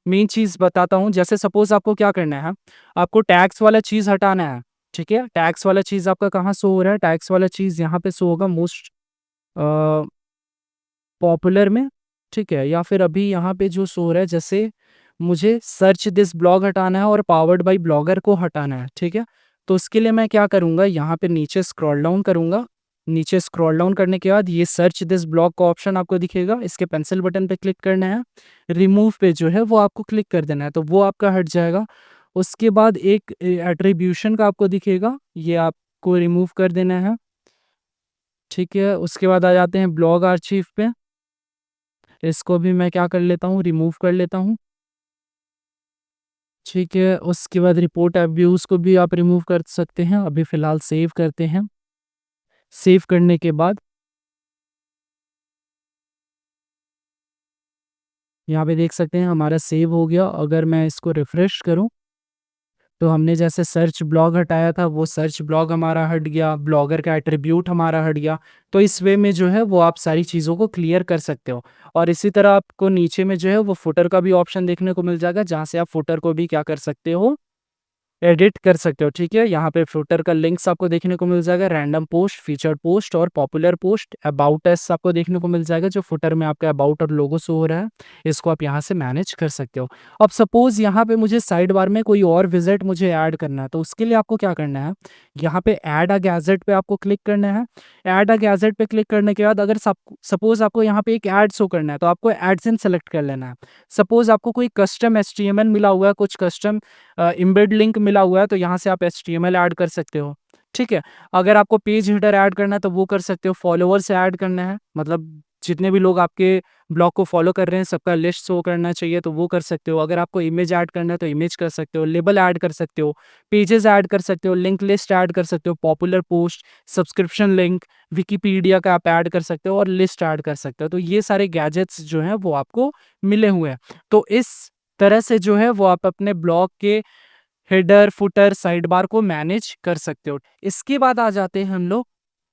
Speaker 1: मेन चीज़ बताता हूँ, जैसे सपोज़ आपको क्या करना है, आपको टैग्स वाला चीज़ हटाना है, ठीक है? टैग्स वाला चीज़ आपका कहाँ शो हो रहा है? टैग्स वाला चीज़ यहाँ पे शो होगा मोस्ट अ पॉपुलर में, ठीक है? या फिर अभी यहाँ पे जो शो हो रहा है जैसे मुझे सर्च दिस ब्लॉग हटाना है और पावर्ड बाय ब्लॉगर को हटाना है, ठीक है? तो उसके लिए मैं क्या करूँगा, यहाँ पे नीचे स्क्रॉल डाउन करूँगा। नीचे स्क्रॉल डाउन करने के बाद ये सर्च दिस ब्लॉग का ऑप्शन आपको दिखेगा। इसके पेंसिल बटन पे क्लिक करना है। रिमूव पे जो है वो आपको क्लिक कर देना है, तो वो आपका हट जाएगा। उसके बाद एक एट्रीब्यूशन का आपको दिखेगा, ये आपको रिमूव कर देना है, ठीक है? उसके बाद आ जाते हैं ब्लॉग आर्चिव पे। इसको भी मैं क्या कर लेता हूँ, रिमूव कर लेता हूँ। ठीक है, उसके बाद रिपोर्ट अब्यूज़ को भी आप रिमूव कर सकते हैं। अभी फ़िलहाल सेव करते हैं। सेव करने के बाद यहाँ पे देख सकते हैं हमारा सेव हो गया। अगर मैं इसको रिफ्रेश करूँ तो हमने जैसे सर्च ब्लॉग हटाया था, वो सर्च ब्लॉग हमारा हट गया, ब्लॉगर का एट्रीब्यूट हमारा हट गया। तो इस वे में जो है वो आप सारी चीज़ों को क्लियर कर सकते हो। और इसी तरह आपको नीचे में जो है वो फुटर का भी ऑप्शन देखने को मिल जाएगा, जहाँ से आप फुटर को भी क्या कर सकते हो, एडिट कर सकते हो, ठीक है? यहाँ पे फुटर का लिंक्स आपको देखने को मिल जाएगा, रैंडम पोस्ट, फीचर्ड पोस्ट और पॉपुलर पोस्ट, अबाउट अस आपको देखने को मिल जाएगा, जो फुटर में आपका अबाउट और लोगो शो हो रहा है, इसको आप यहाँ से मैनेज कर सकते हो। अब सपोज़ यहाँ पे मुझे साइड बार में कोई और विज़िट मुझे ऐड करना है, तो उसके लिए आपको क्या करना है, यहाँ पे ऐड अ गैजेट पे आपको क्लिक करना है। ऐड अ गैजेट पे क्लिक करने के बाद अगर सपोज़ आपको यहाँ पे एक ऐड शो करना है, तो आपको एडसेंस सेलेक्ट कर लेना है। सपोज़ आपको कोई कस्टम एचटीएमएल मिला हुआ है, कुछ कस्टम एम्बेड लिंक मिला हुआ है, तो यहाँ से आप एचटीएमएल ऐड कर सकते हो, ठीक है? अगर आपको पेज हेडर ऐड करना है तो वो कर सकते हो, फॉलोवर्स ऐड करना है, मतलब जितने भी लोग आपके ब्लॉग को फॉलो कर रहे हैं सबका लिस्ट शो करना चाहिए तो वो कर सकते हो। अगर आपको इमेज ऐड करना है तो इमेज कर सकते हो, लेबल ऐड कर सकते हो, पेजेस ऐड कर सकते हो, लिंक लिस्ट ऐड कर सकते हो, popular post, subscription link, Wikipedia का आप ऐड कर सकते हो और लिस्ट ऐड कर सकते हो। तो ये सारे गैजेट्स जो हैं वो आपको मिले हुए हैं। तो इस तरह से जो है वो आप अपने ब्लॉग के हेडर, फुटर, साइड बार को मैनेज कर सकते हो। इसके बाद आ जाते हैं हम लोग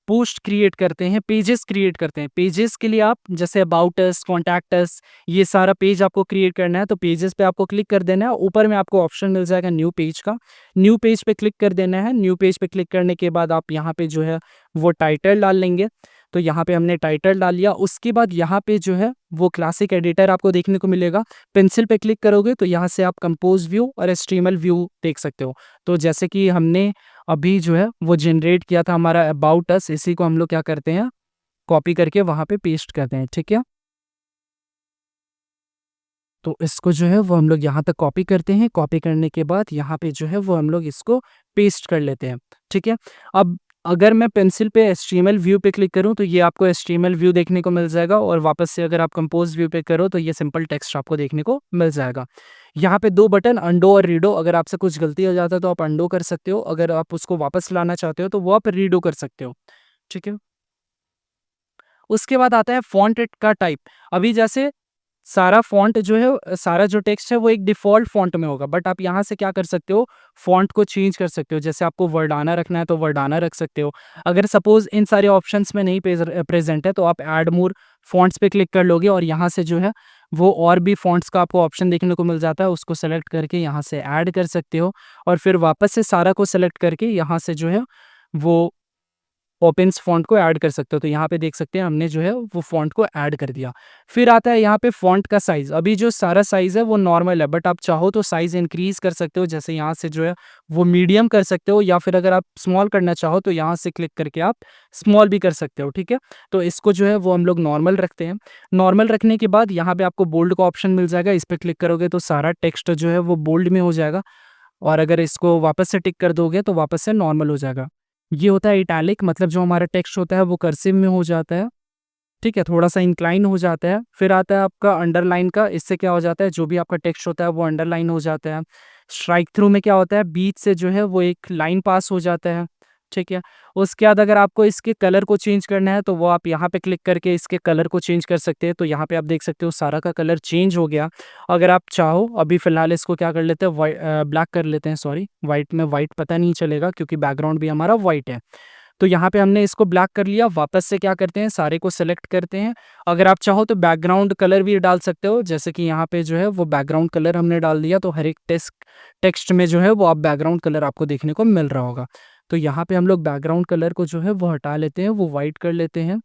Speaker 1: पोस्ट क्रिएट करते हैं, पेजेस क्रिएट करते हैं। पेजेस के लिए आप जैसे अबाउट अस, कॉन्टैक्ट अस, ये सारा पेज आपको क्रिएट करना है तो पेजेस पे आपको क्लिक कर देना है। ऊपर में आपको ऑप्शन मिल जाएगा न्यू पेज का। न्यू पेज पे क्लिक कर देना है। न्यू पेज पे क्लिक करने के बाद आप यहाँ पे जो है वो टाइटल डाल लेंगे। तो यहाँ पे हमने टाइटल डाल लिया। उसके बाद यहाँ पे जो है वो क्लासिक एडिटर आपको देखने को मिलेगा। पेंसिल पे क्लिक करोगे तो यहाँ से आप कंपोज व्यू और एचटीएमएल व्यू देख सकते हो। तो जैसे कि हमने अभी जो है वो जनरेट किया था हमारा अबाउट अस, इसी को हम लोग क्या करते हैं, कॉपी करके वहाँ पे पेस्ट करते हैं, ठीक है? तो इसको जो है वो हम लोग यहाँ तक कॉपी करते हैं। कॉपी करने के बाद यहाँ पे जो है वो हम लोग इसको पेस्ट कर लेते हैं, ठीक है? अब अगर मैं पेंसिल पे एचटीएमएल व्यू पे क्लिक करूँ तो ये आपको एचटीएमएल व्यू देखने को मिल जाएगा और वापस से अगर आप कंपोज व्यू पे करो तो ये सिंपल टेक्स्ट आपको देखने को मिल जाएगा। यहाँ पे 2 बटन अंडो और रीडो, अगर आपसे कुछ गलती हो जाता है तो आप अंडो कर सकते हो, अगर आप उसको वापस लाना चाहते हो तो वो आप रीडो कर सकते हो, ठीक है? उसके बाद आता है फ़ॉन्ट का टाइप। अभी जैसे सारा फ़ॉन्ट जो है सारा जो टेक्स्ट है वो एक डिफ़ॉल्ट फ़ॉन्ट में होगा, बट आप यहाँ से क्या कर सकते हो, फ़ॉन्ट को चेंज कर सकते हो। जैसे आपको वर्डाना रखना है तो वर्डाना रख सकते हो। अगर सपोज़ इन सारे ऑप्शंस में नहीं प्रेज़ेंट है तो आप ऐड मोर फ़ॉन्ट्स पे क्लिक कर लोगे और यहाँ से जो है वो और भी फ़ॉन्ट्स का आपको ऑप्शन देखने को मिल जाता है, उसको सेलेक्ट करके यहाँ से ऐड कर सकते हो और फिर वापस से सारा को सेलेक्ट करके यहाँ से जो है वो ओपेंस फ़ॉन्ट को ऐड कर सकते हो। तो यहाँ पे देख सकते हैं हमने जो है वो फ़ॉन्ट को ऐड कर दिया। फिर आता है यहाँ पे फ़ॉन्ट का साइज़। अभी जो सारा साइज़ है वो नॉर्मल है, बट आप चाहो तो साइज़ इंक्रीज़ कर सकते हो। जैसे यहाँ से जो है वो मीडियम कर सकते हो या फिर अगर आप स्मॉल करना चाहो तो यहाँ से क्लिक करके आप स्मॉल भी कर सकते हो, ठीक है? तो इसको जो है वो हम लोग नॉर्मल रखते हैं। नॉर्मल रखने के बाद यहाँ पे आपको बोल्ड का ऑप्शन मिल जाएगा। इस पे क्लिक करोगे तो सारा टेक्स्ट जो है वो बोल्ड में हो जाएगा और अगर इसको वापस से टिक कर दोगे तो वापस से नॉर्मल हो जाएगा। ये होता है इटैलिक, मतलब जो हमारा टेक्स्ट होता है वो कर्सिव में हो जाता है, ठीक है? थोड़ा-सा इंक्लाइन हो जाता है। फिर आता है आपका अंडरलाइन का, इससे क्या हो जाता है जो भी आपका टेक्स्ट होता है वो अंडरलाइन हो जाता है। स्ट्राइक थ्रू में क्या होता है, बीच से जो है वो एक लाइन पास हो जाता है, ठीक है? उसके बाद अगर आपको इसके कलर को चेंज करना है तो वो आप यहाँ पे क्लिक करके इसके कलर को चेंज कर सकते हैं। तो यहाँ पे आप देख सकते हो सारा का कलर चेंज हो गया। अगर आप चाहो अभी फ़िलहाल इसको क्या कर लेते हैं, ब्लैक कर लेते हैं, सॉरी, व्हाइट में व्हाइट पता नहीं चलेगा क्योंकि बैकग्राउंड भी हमारा व्हाइट है। तो यहाँ पे हमने इसको ब्लैक कर लिया, वापस से क्या करते हैं सारे को सेलेक्ट करते हैं। अगर आप चाहो तो बैकग्राउंड कलर भी डाल सकते हो, जैसे कि यहाँ पे जो है वो बैकग्राउंड कलर हमने डाल दिया तो हर एक टेक्स्ट में जो है वो आप बैकग्राउंड कलर आपको देखने को मिल रहा होगा। तो यहाँ पे हम लोग बैकग्राउंड कलर को जो है वो हटा लेते हैं, वो व्हाइट कर लेते हैं,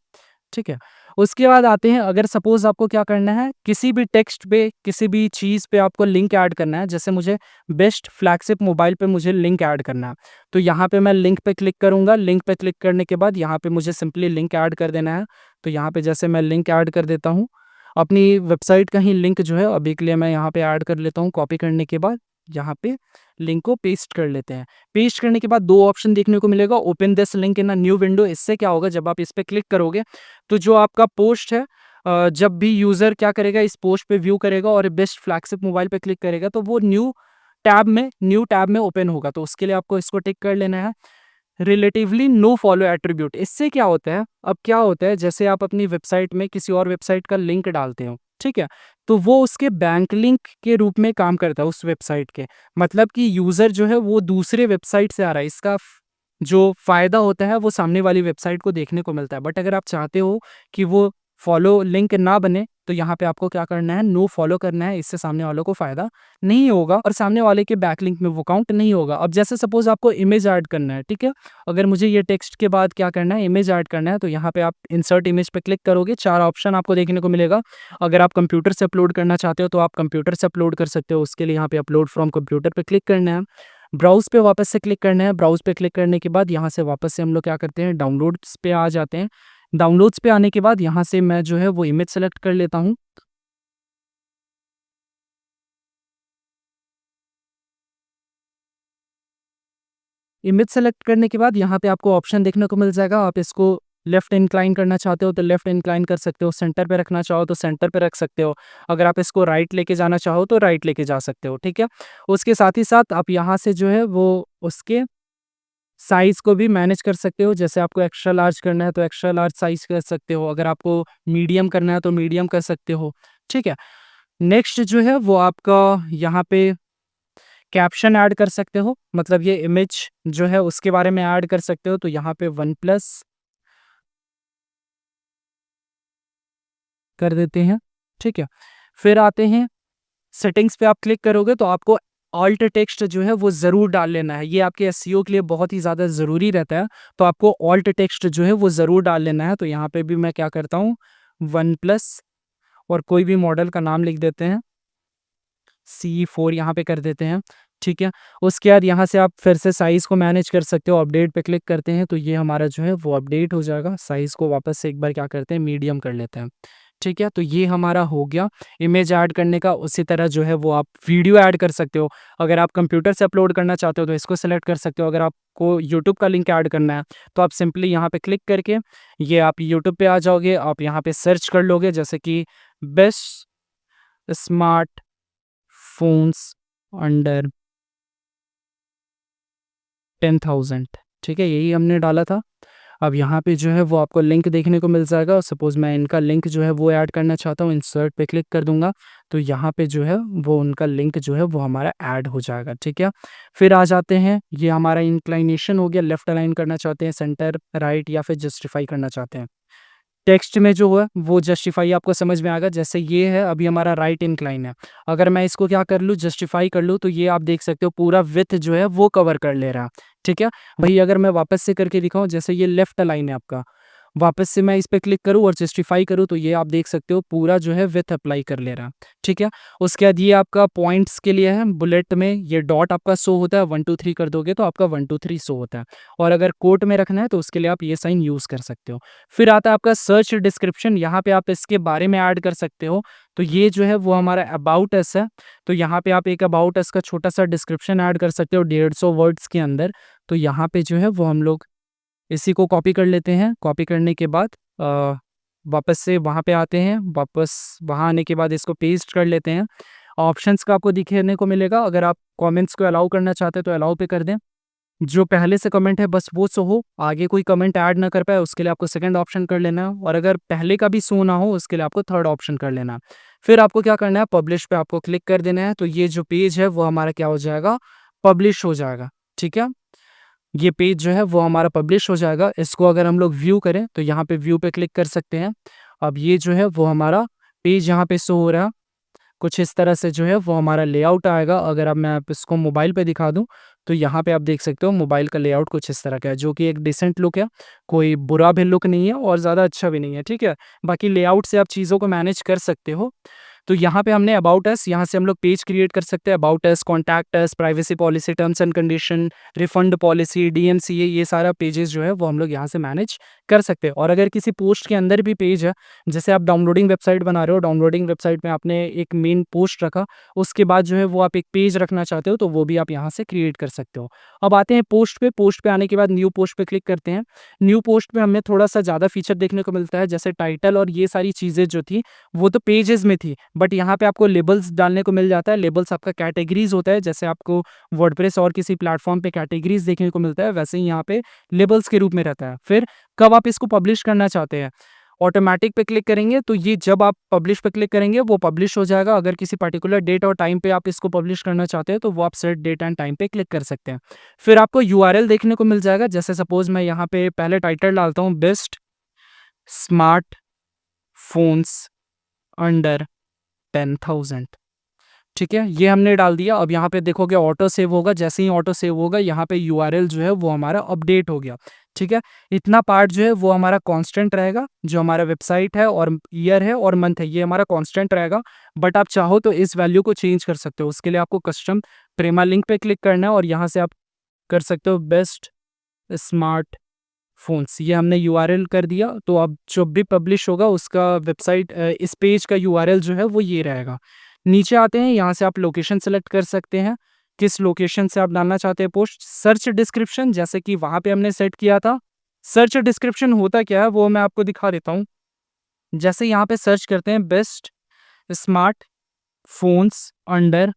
Speaker 1: ठीक है? उसके बाद आते हैं, अगर सपोज़ आपको क्या करना है, किसी भी टेक्स्ट पे, किसी भी चीज़ पे आपको लिंक ऐड करना है, जैसे मुझे बेस्ट फ्लैगशिप मोबाइल पे मुझे लिंक ऐड करना है। तो यहाँ पे मैं लिंक पे क्लिक करूँगा, लिंक पे क्लिक करने के बाद यहाँ पे मुझे सिंपली लिंक ऐड कर देना है। तो यहाँ पे जैसे मैं लिंक ऐड कर देता हूँ, अपनी वेबसाइट का ही लिंक जो है अभी के लिए मैं यहाँ पे ऐड कर लेता हूँ, कॉपी करने के बाद यहाँ पे लिंक को पेस्ट कर लेते हैं। पेस्ट करने के बाद 2 ऑप्शन देखने को मिलेगा, open this link in a new window. इससे क्या होगा, जब आप इस पे क्लिक करोगे तो जो आपका पोस्ट है, जब भी यूज़र क्या करेगा, इस पोस्ट पे व्यू करेगा और बेस्ट फ्लैगशिप मोबाइल पे क्लिक करेगा तो वो न्यू टैब में ओपन होगा। तो उसके लिए आपको इसको टिक कर लेना है। रिलेटिवली नो फॉलो एट्रीब्यूट, इससे क्या होता है, अब क्या होता है, जैसे आप अपनी वेबसाइट में किसी और वेबसाइट का लिंक डालते हो, ठीक है? तो वो उसके बैंक लिंक के रूप में काम करता है उस वेबसाइट के। मतलब कि यूज़र जो है वो दूसरे वेबसाइट से आ रहा है, इसका जो फ़ायदा होता है वो सामने वाली वेबसाइट को देखने को मिलता है। बट अगर आप चाहते हो कि वो फॉलो लिंक ना बने तो यहाँ पे आपको क्या करना है, नो फॉलो करना है। इससे सामने वालों को फ़ायदा नहीं होगा और सामने वाले के बैकलिंक में वो काउंट नहीं होगा। अब जैसे सपोज़ आपको इमेज ऐड करना है, ठीक है? अगर मुझे ये टेक्स्ट के बाद क्या करना है, इमेज ऐड करना है, तो यहाँ पे आप इंसर्ट इमेज पे क्लिक करोगे, 4 ऑप्शन आपको देखने को मिलेगा। अगर आप कंप्यूटर से अपलोड करना चाहते हो तो आप कंप्यूटर से अपलोड कर सकते हो। उसके लिए यहाँ पे अपलोड फ्रॉम कंप्यूटर पे क्लिक करना है। ब्राउज़ पे वापस से क्लिक करना है। ब्राउज़ पे क्लिक करने के बाद यहाँ से वापस से हम लोग क्या करते हैं, डाउनलोड्स पे आ जाते हैं। डाउनलोड्स पे आने के बाद यहाँ से मैं जो है वो इमेज सेलेक्ट कर लेता हूँ। इमेज सेलेक्ट करने के बाद यहाँ पे आपको ऑप्शन देखने को मिल जाएगा। आप इसको लेफ्ट इंक्लाइन करना चाहते हो तो लेफ्ट इंक्लाइन कर सकते हो, सेंटर पे रखना चाहो तो सेंटर पे रख सकते हो। अगर आप इसको राइट लेके जाना चाहो तो राइट लेके जा सकते हो, ठीक है? उसके साथ ही साथ आप यहाँ से जो है वो उसके साइज़ को भी मैनेज कर सकते हो। जैसे आपको एक्स्ट्रा लार्ज करना है तो एक्स्ट्रा लार्ज साइज़ कर सकते हो। अगर आपको मीडियम करना है तो मीडियम कर सकते हो, ठीक है? नेक्स्ट जो है वो आपका यहाँ पे कैप्शन ऐड कर सकते हो, मतलब ये इमेज जो है उसके बारे में ऐड कर सकते हो। तो यहाँ पे वन प्लस कर देते हैं, ठीक है? फिर आते हैं सेटिंग्स पे, आप क्लिक करोगे तो आपको ऑल्ट टेक्स्ट जो है वो ज़रूर डाल लेना है। ये आपके एसईओ के लिए बहुत ही ज़्यादा ज़रूरी रहता है। तो आपको ऑल्ट टेक्स्ट जो है वो ज़रूर डाल लेना है। तो यहाँ पे भी मैं क्या करता हूँ, वन प्लस और कोई भी मॉडल का नाम लिख देते हैं, C4 यहाँ पे कर देते हैं, ठीक है? उसके बाद यहाँ से आप फिर से साइज़ को मैनेज कर सकते हो, अपडेट पे क्लिक करते हैं तो ये हमारा जो है वो अपडेट हो जाएगा। साइज़ को वापस से एक बार क्या करते हैं, मीडियम कर लेते हैं, ठीक है? तो ये हमारा हो गया इमेज ऐड करने का। उसी तरह जो है वो आप वीडियो ऐड कर सकते हो। अगर आप कंप्यूटर से अपलोड करना चाहते हो तो इसको सेलेक्ट कर सकते हो। अगर आपको यूट्यूब का लिंक ऐड करना है तो आप सिंपली यहाँ पे क्लिक करके ये आप यूट्यूब पे आ जाओगे। आप यहाँ पे सर्च कर लोगे, जैसे कि बेस्ट स्मार्ट फ़ोन्स अंडर 10,000, ठीक है? यही हमने डाला था। अब यहाँ पे जो है वो आपको लिंक देखने को मिल जाएगा और सपोज़ मैं इनका लिंक जो है वो ऐड करना चाहता हूँ, इंसर्ट पे क्लिक कर दूँगा, तो यहाँ पे जो है वो उनका लिंक जो है वो हमारा ऐड हो जाएगा, ठीक है। फिर आ जाते हैं, ये हमारा इंक्लिनेशन हो गया, लेफ्ट अलाइन करना चाहते हैं, सेंटर, राइट या फिर जस्टिफाई करना चाहते हैं। टेक्स्ट में जो है वो जस्टिफाई आपको समझ में आएगा, जैसे ये है अभी हमारा राइट इंक्लाइन है। अगर मैं इसको क्या कर लूँ, जस्टिफाई कर लूँ, तो ये आप देख सकते हो पूरा विड्थ जो है वो कवर कर ले रहा है, ठीक है। वही अगर मैं वापस से करके दिखाऊँ, जैसे ये लेफ्ट अलाइन है आपका, वापस से मैं इस पे क्लिक करूँ और जस्टिफाई करूँ, तो ये आप देख सकते हो पूरा जो है विड्थ अप्लाई कर ले रहा है, ठीक है। उसके बाद ये आपका पॉइंट्स के लिए है, बुलेट में ये डॉट आपका शो होता है, 1 2 3 कर दोगे तो आपका 1 2 3 शो होता है। और अगर कोट में रखना है तो उसके लिए आप ये साइन यूज़ कर सकते हो। फिर आता है आपका सर्च डिस्क्रिप्शन, यहाँ पे आप इसके बारे में ऐड कर सकते हो। तो ये जो है वो हमारा अबाउट अस है, तो यहाँ पे आप एक अबाउट अस का छोटा-सा डिस्क्रिप्शन ऐड कर सकते हो 150 वर्ड्स के अंदर। तो यहाँ पे जो है वो हम लोग इसी को कॉपी कर लेते हैं। कॉपी करने के बाद वापस से वहाँ पे आते हैं, वापस वहाँ आने के बाद इसको पेस्ट कर लेते हैं। ऑप्शंस का आपको दिखने को मिलेगा, अगर आप कमेंट्स को अलाउ करना चाहते हैं तो अलाउ पे कर दें। जो पहले से कमेंट है बस वो शो हो, आगे कोई कमेंट ऐड ना कर पाए उसके लिए आपको सेकंड ऑप्शन कर लेना है, और अगर पहले का भी शो ना हो उसके लिए आपको थर्ड ऑप्शन कर लेना है। फिर आपको क्या करना है, पब्लिश पे आपको क्लिक कर देना है, तो ये जो पेज है वो हमारा क्या हो जाएगा, पब्लिश हो जाएगा, ठीक है। ये पेज जो है वो हमारा पब्लिश हो जाएगा। इसको अगर हम लोग व्यू करें तो यहाँ पे व्यू पे क्लिक कर सकते हैं। अब ये जो है वो हमारा पेज यहाँ पे शो हो रहा है। कुछ इस तरह से जो है वो हमारा लेआउट आएगा। अगर अब मैं आप इसको मोबाइल पे दिखा दूँ, तो यहाँ पे आप देख सकते हो मोबाइल का लेआउट कुछ इस तरह का है, जो कि एक डिसेंट लुक है। कोई बुरा भी लुक नहीं है और ज़्यादा अच्छा भी नहीं है, ठीक है। बाकी लेआउट से आप चीज़ों को मैनेज कर सकते हो। तो यहाँ पे हमने अबाउट अस, यहाँ से हम लोग पेज क्रिएट कर सकते हैं, about us, contact us, privacy policy, terms and condition, refund policy, DMCA, ये सारा पेजेस जो है वो हम लोग यहाँ से मैनेज कर सकते हैं। और अगर किसी पोस्ट के अंदर भी पेज है, जैसे आप डाउनलोडिंग वेबसाइट बना रहे हो, डाउनलोडिंग वेबसाइट में आपने एक मेन पोस्ट रखा, उसके बाद जो है वो आप एक पेज रखना चाहते हो, तो वो भी आप यहाँ से क्रिएट कर सकते हो। अब आते हैं पोस्ट पे। पोस्ट पे आने के बाद न्यू पोस्ट पे क्लिक करते हैं। न्यू पोस्ट पे हमें थोड़ा सा ज़्यादा फीचर देखने को मिलता है, जैसे टाइटल और ये सारी चीज़ें जो थी वो तो पेजेस में थी, बट यहाँ पे आपको लेबल्स डालने को मिल जाता है। लेबल्स आपका कैटेगरीज होता है, जैसे आपको वर्डप्रेस और किसी प्लेटफॉर्म पे कैटेगरीज देखने को मिलता है, वैसे ही यहाँ पे लेबल्स के रूप में रहता है। फिर कब आप इसको पब्लिश करना चाहते हैं, ऑटोमेटिक पे क्लिक करेंगे, तो ये जब आप पब्लिश पे क्लिक करेंगे वो पब्लिश हो जाएगा। अगर किसी पर्टिकुलर डेट और टाइम पे आप इसको पब्लिश करना चाहते हैं तो वो आप सेट डेट एंड टाइम पे क्लिक कर सकते हैं। फिर आपको यूआरएल देखने को मिल जाएगा, जैसे सपोज मैं यहाँ पे पहले टाइटल डालता हूँ, बेस्ट स्मार्ट फोन्स अंडर 10,000, ठीक है, ये हमने डाल दिया। अब यहाँ पे देखोगे ऑटो सेव होगा, जैसे ही ऑटो सेव होगा यहाँ पे यूआरएल जो है वो हमारा अपडेट हो गया, ठीक है। इतना पार्ट जो है वो हमारा कांस्टेंट रहेगा, जो हमारा वेबसाइट है और ईयर है और मंथ है ये हमारा कांस्टेंट रहेगा। बट आप चाहो तो इस वैल्यू को चेंज कर सकते हो, उसके लिए आपको कस्टम प्रेमा लिंक पे क्लिक करना है और यहाँ से आप कर सकते हो बेस्ट स्मार्ट फ़ोन्स, ये हमने यूआरएल कर दिया। तो अब जब भी पब्लिश होगा उसका वेबसाइट इस पेज का यूआरएल जो है वो ये रहेगा। नीचे आते हैं, यहाँ से आप लोकेशन सेलेक्ट कर सकते हैं, किस लोकेशन से आप डालना चाहते हैं पोस्ट। सर्च डिस्क्रिप्शन, जैसे कि वहाँ पे हमने सेट किया था। सर्च डिस्क्रिप्शन होता क्या है वो मैं आपको दिखा देता हूँ। जैसे यहाँ पे सर्च करते हैं best smart phones under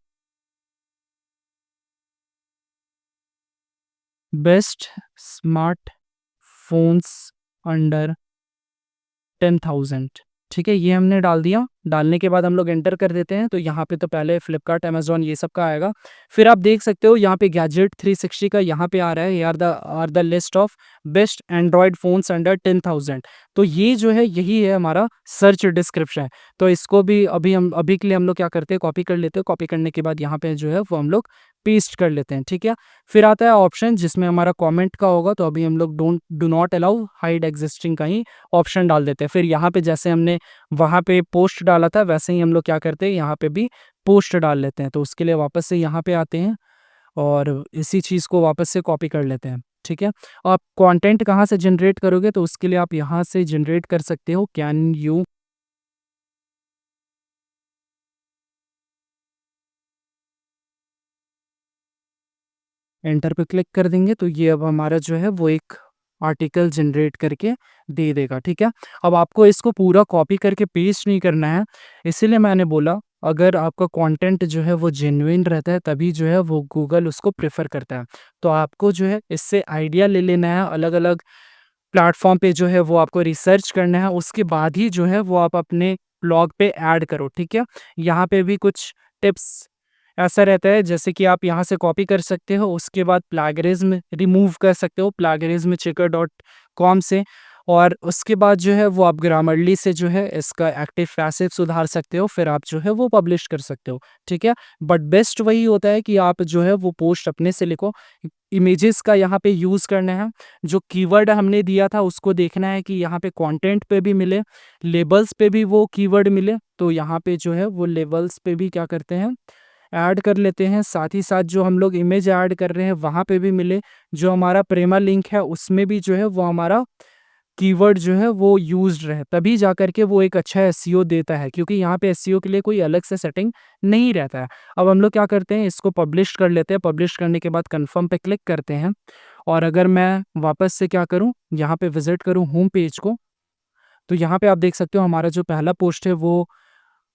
Speaker 1: best smart phones under 10,000, ठीक है, ये हमने डाल दिया। डालने के बाद हम लोग एंटर कर देते हैं, तो यहाँ पे तो पहले फ्लिपकार्ट, अमेज़न ये सब का आएगा। फिर आप देख सकते हो यहाँ पे गैजेट 360 का यहाँ पे आ रहा है, are the list of best Android phones under 10,000। तो ये जो है यही है हमारा सर्च डिस्क्रिप्शन। तो इसको भी अभी के लिए हम लोग क्या करते हैं, कॉपी कर लेते हैं। कॉपी करने के बाद यहाँ पे जो है वो हम लोग पेस्ट कर लेते हैं, ठीक है। फिर आता है ऑप्शन जिसमें हमारा कमेंट का होगा, तो अभी हम लोग do not allow hide existing का ही ऑप्शन डाल देते हैं। फिर यहाँ पे जैसे हमने वहाँ पे पोस्ट डाला था वैसे ही हम लोग क्या करते हैं, यहाँ पे भी पोस्ट डाल लेते हैं। तो उसके लिए वापस से यहाँ पे आते हैं और इसी चीज़ को वापस से कॉपी कर लेते हैं, ठीक है। आप कंटेंट कहाँ से जनरेट करोगे, तो उसके लिए आप यहाँ से जनरेट कर सकते हो, कैन यू एंटर पे क्लिक कर देंगे, तो ये अब हमारा जो है वो एक आर्टिकल जनरेट करके दे देगा, ठीक है। अब आपको इसको पूरा कॉपी करके पेस्ट नहीं करना है, इसीलिए मैंने बोला अगर आपका कंटेंट जो है वो जेन्युइन रहता है तभी जो है वो गूगल उसको प्रेफर करता है। तो आपको जो है इससे आइडिया ले लेना है, अलग अलग प्लेटफॉर्म पे जो है वो आपको रिसर्च करना है, उसके बाद ही जो है वो आप अपने ब्लॉग पे ऐड करो, ठीक है। यहाँ पे भी कुछ टिप्स ऐसा रहता है, जैसे कि आप यहाँ से कॉपी कर सकते हो, उसके बाद प्लैगियरिज्म रिमूव कर सकते हो प्लैगियरिज्म चेकर डॉट कॉम से, और उसके बाद जो है वो आप ग्रामरली से जो है इसका एक्टिव पैसिव सुधार सकते हो, फिर आप जो है वो पब्लिश कर सकते हो, ठीक है। बट बेस्ट वही होता है कि आप जो है वो पोस्ट अपने से लिखो। इमेजेस का यहाँ पे यूज़ करना है, जो कीवर्ड हमने दिया था उसको देखना है कि यहाँ पे कंटेंट पे भी मिले, लेबल्स पे भी वो कीवर्ड मिले, तो यहाँ पे जो है वो लेबल्स पे भी क्या करते हैं, ऐड कर लेते हैं। साथ ही साथ जो हम लोग इमेज ऐड कर रहे हैं वहाँ पे भी मिले, जो हमारा प्रेमा लिंक है उसमें भी जो है वो हमारा कीवर्ड जो है वो यूज़्ड रहे, तभी जा कर के वो एक अच्छा एसईओ देता है, क्योंकि यहाँ पे एसईओ के लिए कोई अलग से सेटिंग नहीं रहता है। अब हम लोग क्या करते हैं, इसको पब्लिश कर लेते हैं, पब्लिश करने के बाद कन्फर्म पे क्लिक करते हैं, और अगर मैं वापस से क्या करूँ, यहाँ पे विज़िट करूँ होम पेज को, तो यहाँ पे आप देख सकते हो हमारा जो पहला पोस्ट है वो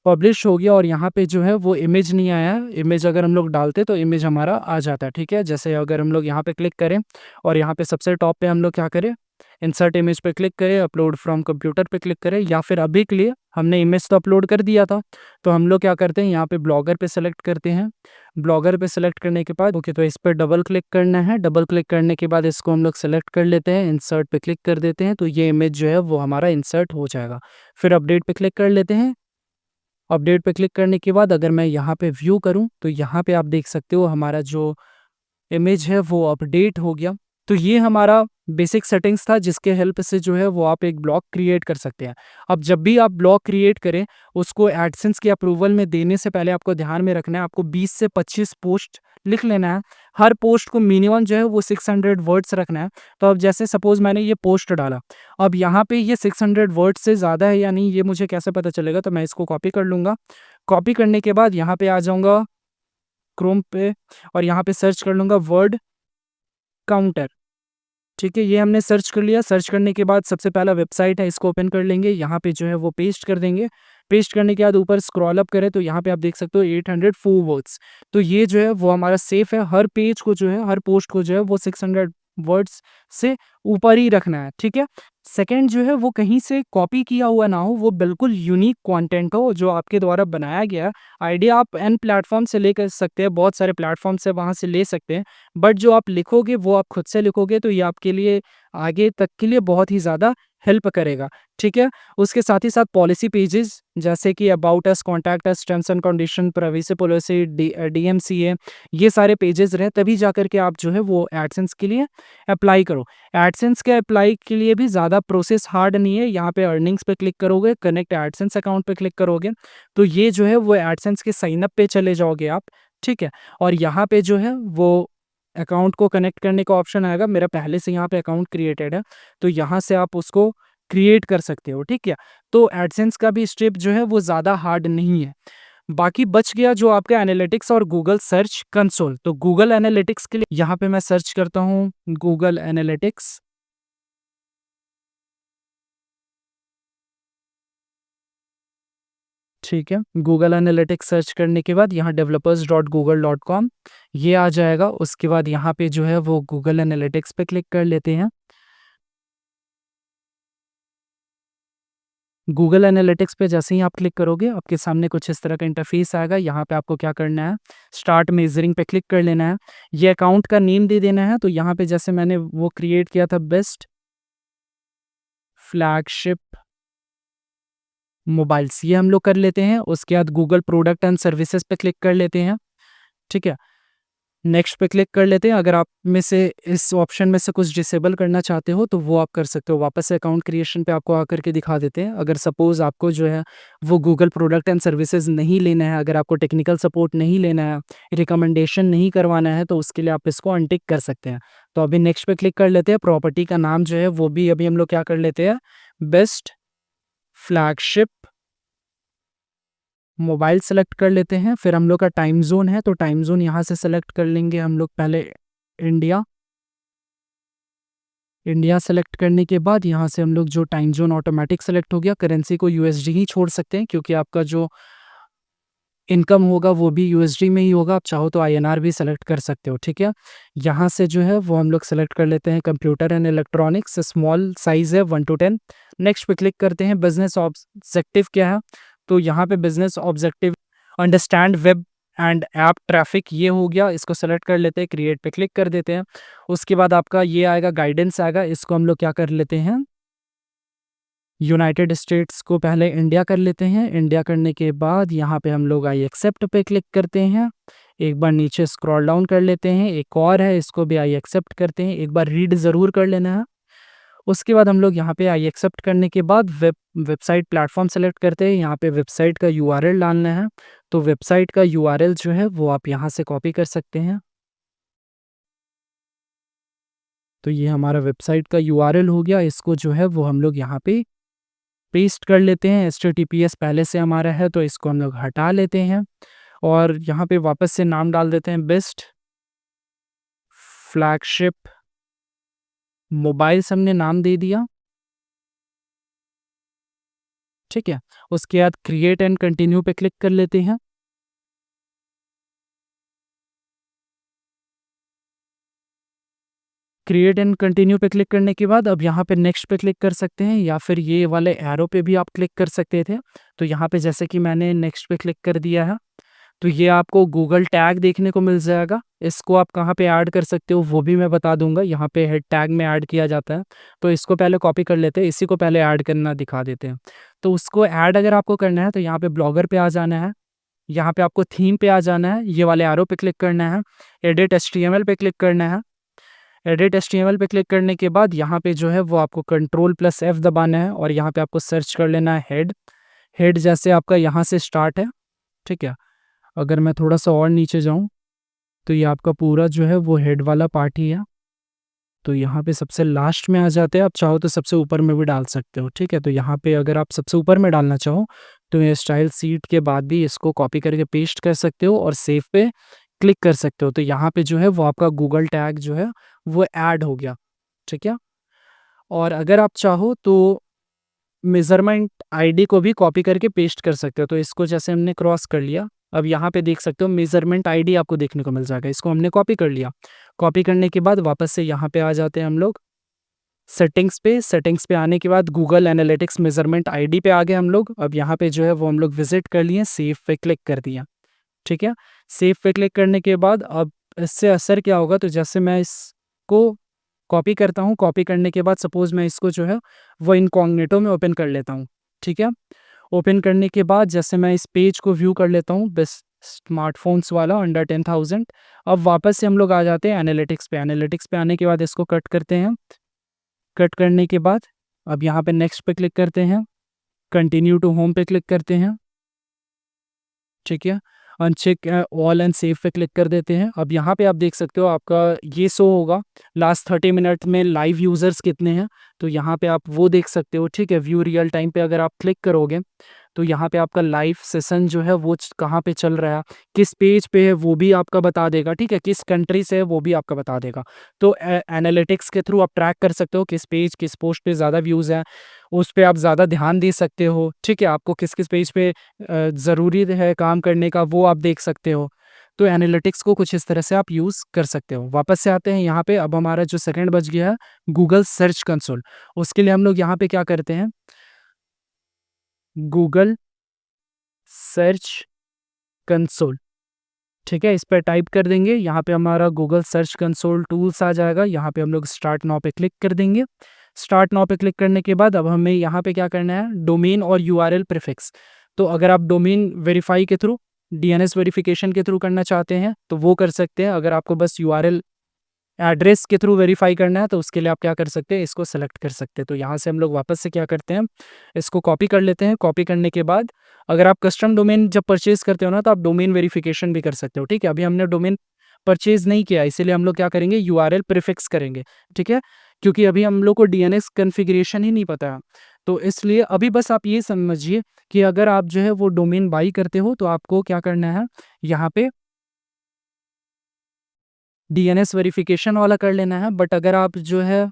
Speaker 1: पब्लिश हो गया, और यहाँ पे जो है वो इमेज नहीं आया है। इमेज अगर हम लोग डालते तो इमेज हमारा आ जाता है, ठीक है। जैसे अगर हम लोग यहाँ पे क्लिक करें और यहाँ पे सबसे टॉप पे हम लोग क्या करें, इंसर्ट इमेज पे क्लिक करें, अपलोड फ्रॉम कंप्यूटर पे क्लिक करें, या फिर अभी के लिए हमने इमेज तो अपलोड कर दिया था, तो हम लोग क्या करते हैं, यहाँ पे ब्लॉगर पे सेलेक्ट करते हैं। ब्लॉगर पे सेलेक्ट करने के बाद ओके, तो इस पर डबल क्लिक करना है। डबल क्लिक करने के बाद इसको हम लोग सेलेक्ट कर लेते हैं, इंसर्ट पे क्लिक कर देते हैं, तो ये इमेज जो है वो हमारा इंसर्ट हो जाएगा। फिर अपडेट पे क्लिक कर लेते हैं। अपडेट पे क्लिक करने के बाद अगर मैं यहाँ पे व्यू करूँ, तो यहाँ पे आप देख सकते हो हमारा जो इमेज है वो अपडेट हो गया। तो ये हमारा बेसिक सेटिंग्स था, जिसके हेल्प से जो है वो आप एक ब्लॉग क्रिएट कर सकते हैं। अब जब भी आप ब्लॉग क्रिएट करें, उसको एडसेंस के अप्रूवल में देने से पहले आपको ध्यान में रखना है, आपको 20 से 25 पोस्ट लिख लेना है। हर पोस्ट को मिनिमम जो है वो 600 वर्ड्स रखना है। तो अब जैसे सपोज मैंने ये पोस्ट डाला, अब यहाँ पे ये 600 वर्ड्स से ज़्यादा है या नहीं, ये मुझे कैसे पता चलेगा, तो मैं इसको कॉपी कर लूँगा। कॉपी करने के बाद यहाँ पे आ जाऊँगा क्रोम पे, और यहाँ पे सर्च कर लूँगा वर्ड काउंटर, ठीक है। ये हमने सर्च कर लिया। सर्च करने के बाद सबसे पहला वेबसाइट है, इसको ओपन कर लेंगे। यहाँ पे जो है वो पेस्ट कर देंगे। पेस्ट करने के बाद ऊपर स्क्रॉल अप करें तो यहाँ पे आप देख सकते हो 804 वर्ड्स। तो ये जो है वो हमारा सेफ है। हर पेज को जो है, हर पोस्ट को जो है वो 600 वर्ड्स से ऊपर ही रखना है, ठीक है। सेकंड जो है वो कहीं से कॉपी किया हुआ ना हो, वो बिल्कुल यूनिक कंटेंट हो जो आपके द्वारा बनाया गया है। आइडिया आप एन प्लेटफॉर्म से लेकर सकते हैं, बहुत सारे प्लेटफॉर्म से वहाँ से ले सकते हैं, बट जो आप लिखोगे वो आप खुद से लिखोगे, तो ये आपके लिए आगे तक के लिए बहुत ही ज़्यादा हेल्प करेगा, ठीक है। उसके साथ ही साथ पॉलिसी पेजेस, जैसे कि about us, contact us, terms and condition, privacy policy, DMCA, ये सारे पेजेस रहे, तभी जा करके आप जो है वो एडसेंस के लिए अप्लाई करो। एडसेंस के अप्लाई के लिए भी ज़्यादा प्रोसेस हार्ड नहीं है। यहाँ पे अर्निंग्स पे क्लिक करोगे, कनेक्ट एडसेंस अकाउंट पे क्लिक करोगे, तो ये जो है वो एडसेंस के साइन अप पे चले जाओगे आप, ठीक है। और यहाँ पे जो है वो अकाउंट को कनेक्ट करने का ऑप्शन आएगा। मेरा पहले से यहाँ पे अकाउंट क्रिएटेड है, तो यहाँ से आप उसको क्रिएट कर सकते हो, ठीक है। तो एडसेंस का भी स्टेप जो है वो ज़्यादा हार्ड नहीं है। बाकी बच गया जो आपका एनालिटिक्स और गूगल सर्च कंसोल। तो गूगल एनालिटिक्स के लिए यहाँ पे मैं सर्च करता हूँ गूगल एनालिटिक्स, ठीक है। गूगल एनालिटिक्स सर्च करने के बाद यहाँ developers.google.com ये आ जाएगा। उसके बाद यहाँ पे जो है वो गूगल एनालिटिक्स पे क्लिक कर लेते हैं। गूगल एनालिटिक्स पे जैसे ही आप क्लिक करोगे, आपके सामने कुछ इस तरह का इंटरफेस आएगा। यहाँ पे आपको क्या करना है, स्टार्ट मेजरिंग पे क्लिक कर लेना है। ये अकाउंट का नेम दे देना है। तो यहाँ पे जैसे मैंने वो क्रिएट किया था, बेस्ट फ्लैगशिप मोबाइल्स, ये हम लोग कर लेते हैं। उसके बाद गूगल प्रोडक्ट एंड सर्विसेज पे क्लिक कर लेते हैं, ठीक है। नेक्स्ट पे क्लिक कर लेते हैं। अगर आप में से इस ऑप्शन में से कुछ डिसेबल करना चाहते हो तो वो आप कर सकते हो। वापस से अकाउंट क्रिएशन पे आपको आकर के दिखा देते हैं। अगर सपोज़ आपको जो है वो गूगल प्रोडक्ट एंड सर्विसेज नहीं लेना है, अगर आपको टेक्निकल सपोर्ट नहीं लेना है, रिकमेंडेशन नहीं करवाना है, तो उसके लिए आप इसको अनटिक कर सकते हैं। तो अभी नेक्स्ट पे क्लिक कर लेते हैं। प्रॉपर्टी का नाम जो है वो भी अभी हम लोग क्या कर लेते हैं, बेस्ट फ्लैगशिप मोबाइल सेलेक्ट कर लेते हैं। फिर हम लोग का टाइम ज़ोन है, तो टाइम ज़ोन यहाँ से सेलेक्ट कर लेंगे हम लोग पहले इंडिया। इंडिया सेलेक्ट करने के बाद यहाँ से हम लोग जो टाइम ज़ोन ऑटोमेटिक सेलेक्ट हो गया। करेंसी को यूएसडी ही छोड़ सकते हैं, क्योंकि आपका जो इनकम होगा वो भी यूएसडी में ही होगा, आप चाहो तो आईएनआर भी सेलेक्ट कर सकते हो, ठीक है। यहाँ से जो है वो हम लोग सेलेक्ट कर लेते हैं computer and electronics, small size है 1 to 10। नेक्स्ट पे क्लिक करते हैं। बिजनेस ऑब्जेक्टिव क्या है, तो यहाँ पे business objective understand web and app traffic ये हो गया, इसको सेलेक्ट कर लेते हैं, क्रिएट पे क्लिक कर देते हैं। उसके बाद आपका ये आएगा, गाइडेंस आएगा, इसको हम लोग क्या कर लेते हैं, यूनाइटेड स्टेट्स को पहले इंडिया कर लेते हैं। इंडिया करने के बाद यहाँ पे हम लोग आई एक्सेप्ट पे क्लिक करते हैं। एक बार नीचे स्क्रॉल डाउन कर लेते हैं, एक और है, इसको भी आई एक्सेप्ट करते हैं। एक बार रीड ज़रूर कर लेना है। उसके बाद हम लोग यहाँ पे आई एक्सेप्ट करने के बाद वेबसाइट प्लेटफॉर्म सेलेक्ट करते हैं। यहाँ पे वेबसाइट का यूआरएल डालना है, तो वेबसाइट का यूआरएल जो है वो आप यहाँ से कॉपी कर सकते हैं। तो ये हमारा वेबसाइट का यूआरएल हो गया, इसको जो है वो हम लोग यहाँ पे पेस्ट कर लेते हैं। एचटीटीपीएस पहले से हमारा है तो इसको हम लोग हटा लेते हैं और यहाँ पे वापस से नाम डाल देते हैं, बेस्ट फ्लैगशिप मोबाइल्स हमने नाम दे दिया, ठीक है। उसके बाद क्रिएट एंड कंटिन्यू पे क्लिक कर लेते हैं। क्रिएट एंड कंटिन्यू पे क्लिक करने के बाद अब यहाँ पे नेक्स्ट पे क्लिक कर सकते हैं या फिर ये वाले एरो पे भी आप क्लिक कर सकते थे। तो यहाँ पे जैसे कि मैंने नेक्स्ट पे क्लिक कर दिया है, तो ये आपको गूगल टैग देखने को मिल जाएगा। इसको आप कहाँ पे ऐड कर सकते हो वो भी मैं बता दूंगा, यहाँ पे हेड टैग में ऐड किया जाता है। तो इसको पहले कॉपी कर लेते हैं, इसी को पहले ऐड करना दिखा देते हैं। तो उसको ऐड अगर आपको करना है तो यहाँ पे ब्लॉगर पे आ जाना है, यहाँ पे आपको थीम पे आ जाना है, ये वाले एरो पे क्लिक करना है, एडिट एचटीएमएल पे क्लिक करना है। एडिट एचटीएमएल पे क्लिक करने के बाद यहाँ पे जो है वो आपको Ctrl+F दबाना है और यहाँ पे आपको सर्च कर लेना है हेड। हेड जैसे आपका यहाँ से स्टार्ट है, ठीक है। अगर मैं थोड़ा सा और नीचे जाऊँ तो ये आपका पूरा जो है वो हेड वाला पार्ट ही है। तो यहाँ पे सबसे लास्ट में आ जाते हैं, आप चाहो तो सबसे ऊपर में भी डाल सकते हो, ठीक है। तो यहाँ पे अगर आप सबसे ऊपर में डालना चाहो तो ये स्टाइल सीट के बाद भी इसको कॉपी करके पेस्ट कर सकते हो और सेव पे क्लिक कर सकते हो। तो यहाँ पे जो है वो आपका गूगल टैग जो है वो ऐड हो गया, ठीक है। और अगर आप चाहो तो मेज़रमेंट आईडी को भी कॉपी करके पेस्ट कर सकते हो। तो इसको जैसे हमने क्रॉस कर लिया, अब यहाँ पे देख सकते हो मेज़रमेंट आईडी आपको देखने को मिल जाएगा, इसको हमने कॉपी कर लिया। कॉपी करने के बाद वापस से यहाँ पे आ जाते हैं हम लोग सेटिंग्स पे। सेटिंग्स पे आने के बाद गूगल एनालिटिक्स मेज़रमेंट आईडी पे आ गए हम लोग। अब यहाँ पे जो है वो हम लोग विजिट कर लिए, सेव पे क्लिक कर दिया, ठीक है। सेव पे क्लिक करने के बाद अब इससे असर क्या होगा, तो जैसे मैं इसको कॉपी करता हूँ, कॉपी करने के बाद सपोज़ मैं इसको जो है वो इनकॉग्निटो में ओपन कर लेता हूँ, ठीक है। ओपन करने के बाद जैसे मैं इस पेज को व्यू कर लेता हूँ, बेस्ट स्मार्टफ़ोन्स वाला अंडर 10,000। अब वापस से हम लोग आ जाते हैं एनालिटिक्स पे। एनालिटिक्स पे आने के बाद इसको कट करते हैं। कट करने के बाद अब यहाँ पे नेक्स्ट पे क्लिक करते हैं, कंटिन्यू टू होम पे क्लिक करते हैं, ठीक है। अनचेक ऑल एंड सेव पे क्लिक कर देते हैं। अब यहाँ पे आप देख सकते हो आपका ये शो होगा लास्ट 30 मिनट में लाइव यूज़र्स कितने हैं, तो यहाँ पे आप वो देख सकते हो, ठीक है। व्यू रियल टाइम पे अगर आप क्लिक करोगे तो यहाँ पे आपका लाइव सेशन जो है वो कहाँ पे चल रहा है, किस पेज पे है वो भी आपका बता देगा, ठीक है। किस कंट्री से है वो भी आपका बता देगा। तो एनालिटिक्स के थ्रू आप ट्रैक कर सकते हो किस पेज किस पोस्ट पे ज़्यादा व्यूज़ हैं, उस पे आप ज़्यादा ध्यान दे सकते हो, ठीक है। आपको किस किस पेज पे ज़रूरी है काम करने का वो आप देख सकते हो। तो एनालिटिक्स को कुछ इस तरह से आप यूज़ कर सकते हो। वापस से आते हैं यहाँ पे, अब हमारा जो सेकंड बच गया है गूगल सर्च कंसोल, उसके लिए हम लोग यहाँ पे क्या करते हैं, गूगल सर्च कंसोल, ठीक है। इस पे टाइप कर देंगे, यहाँ पे हमारा गूगल सर्च कंसोल टूल्स आ जाएगा। यहाँ पे हम लोग स्टार्ट नाउ पे क्लिक कर देंगे। स्टार्ट नाउ पे क्लिक करने के बाद अब हमें यहाँ पे क्या करना है, डोमेन और यूआरएल प्रीफिक्स। तो अगर आप डोमेन वेरीफाई के थ्रू डीएनएस वेरिफिकेशन के थ्रू करना चाहते हैं तो वो कर सकते हैं। अगर आपको बस यूआरएल एड्रेस के थ्रू वेरीफाई करना है तो उसके लिए आप क्या कर सकते हैं, इसको सेलेक्ट कर सकते हैं। तो यहाँ से हम लोग वापस से क्या करते हैं, इसको कॉपी कर लेते हैं। कॉपी करने के बाद अगर आप कस्टम डोमेन जब परचेज करते हो ना तो आप डोमेन वेरिफिकेशन भी कर सकते हो, ठीक है। अभी हमने डोमेन परचेज नहीं किया, इसीलिए हम लोग क्या करेंगे, यूआरएल प्रीफिक्स करेंगे, ठीक है। क्योंकि अभी हम लोग को डीएनएस कॉन्फ़िगरेशन ही नहीं पता है, तो इसलिए अभी बस आप ये समझिए कि अगर आप जो है वो डोमेन बाई करते हो तो आपको क्या करना है, यहाँ पे डीएनएस वेरिफिकेशन वाला कर लेना है। बट अगर आप जो है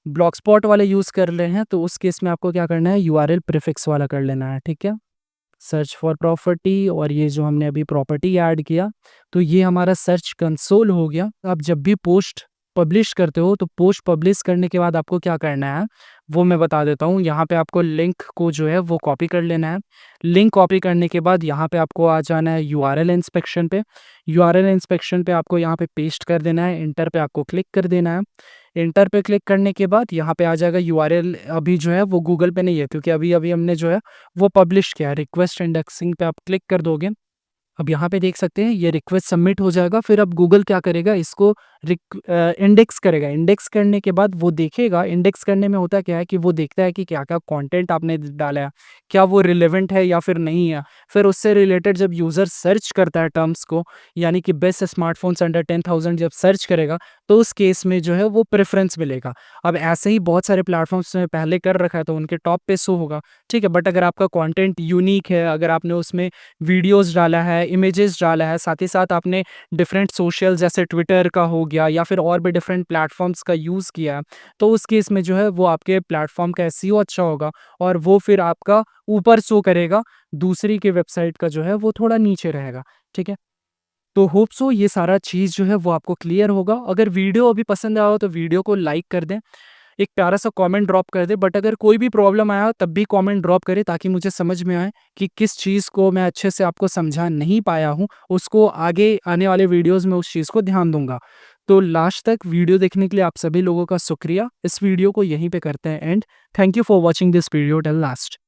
Speaker 1: ब्लॉकस्पॉट वाले यूज़ कर रहे हैं तो उस केस में आपको क्या करना है, यूआरएल प्रीफिक्स वाला कर लेना है, ठीक है। सर्च फॉर प्रॉपर्टी और ये जो हमने अभी प्रॉपर्टी ऐड किया, तो ये हमारा सर्च कंसोल हो गया। आप जब भी पोस्ट पब्लिश करते हो, तो पोस्ट पब्लिश करने के बाद आपको क्या करना है, वो मैं बता देता हूँ। यहाँ पे आपको लिंक को जो है वो कॉपी कर लेना है। लिंक कॉपी करने के बाद यहाँ पे आपको आ जाना है यूआरएल इंस्पेक्शन पे। यूआरएल इंस्पेक्शन पे आपको यहाँ पे पेस्ट कर देना है, एंटर पे आपको क्लिक कर देना है। एंटर पे क्लिक करने के बाद यहाँ पे आ जाएगा यूआरएल। अभी जो है वो गूगल पे नहीं है, क्योंकि अभी हमने जो है वो पब्लिश किया है। रिक्वेस्ट इंडेक्सिंग पे आप क्लिक कर दोगे। अब यहाँ पे देख सकते हैं ये रिक्वेस्ट सबमिट हो जाएगा। फिर अब गूगल क्या करेगा, इसको इंडेक्स करेगा। इंडेक्स करने के बाद वो देखेगा, इंडेक्स करने में होता क्या है कि वो देखता है कि क्या-क्या कंटेंट आपने डाला है, क्या वो रिलेवेंट है या फिर नहीं है। फिर उससे रिलेटेड जब यूज़र सर्च करता है टर्म्स को, यानी कि बेस्ट स्मार्टफ़ोन्स अंडर 10,000 जब सर्च करेगा, तो उस केस में जो है वो प्रेफ़रेंस मिलेगा। अब ऐसे ही बहुत सारे प्लेटफ़ॉर्म्स में पहले कर रखा है, तो उनके टॉप पे शो होगा, ठीक है। बट अगर आपका कंटेंट यूनिक है, अगर आपने उसमें वीडियोज़ डाला है, इमेजेस डाला है, साथ ही साथ आपने डिफरेंट सोशल जैसे ट्विटर का हो गया या फिर और भी डिफरेंट प्लेटफ़ॉर्म्स का यूज़ किया है, तो उस केस में जो है वो आपके प्लेटफ़ॉर्म का एसईओ अच्छा होगा और वो फिर आपका ऊपर शो करेगा, दूसरी की वेबसाइट का जो है वो थोड़ा नीचे रहेगा, ठीक है। तो होप सो ये सारा चीज़ जो है वो आपको क्लियर होगा। अगर वीडियो अभी पसंद आया हो तो वीडियो को लाइक कर दें, एक प्यारा-सा कमेंट ड्रॉप कर दें। बट अगर कोई भी प्रॉब्लम आया तब भी कमेंट ड्रॉप करें, ताकि मुझे समझ में आए कि किस चीज़ को मैं अच्छे से आपको समझा नहीं पाया हूँ, उसको आगे आने वाले वीडियोज़ में उस चीज़ को ध्यान दूँगा। तो लास्ट तक वीडियो देखने के लिए आप सभी लोगों का शुक्रिया। इस वीडियो को यहीं पे करते हैं and. Thank you for watching this video till last.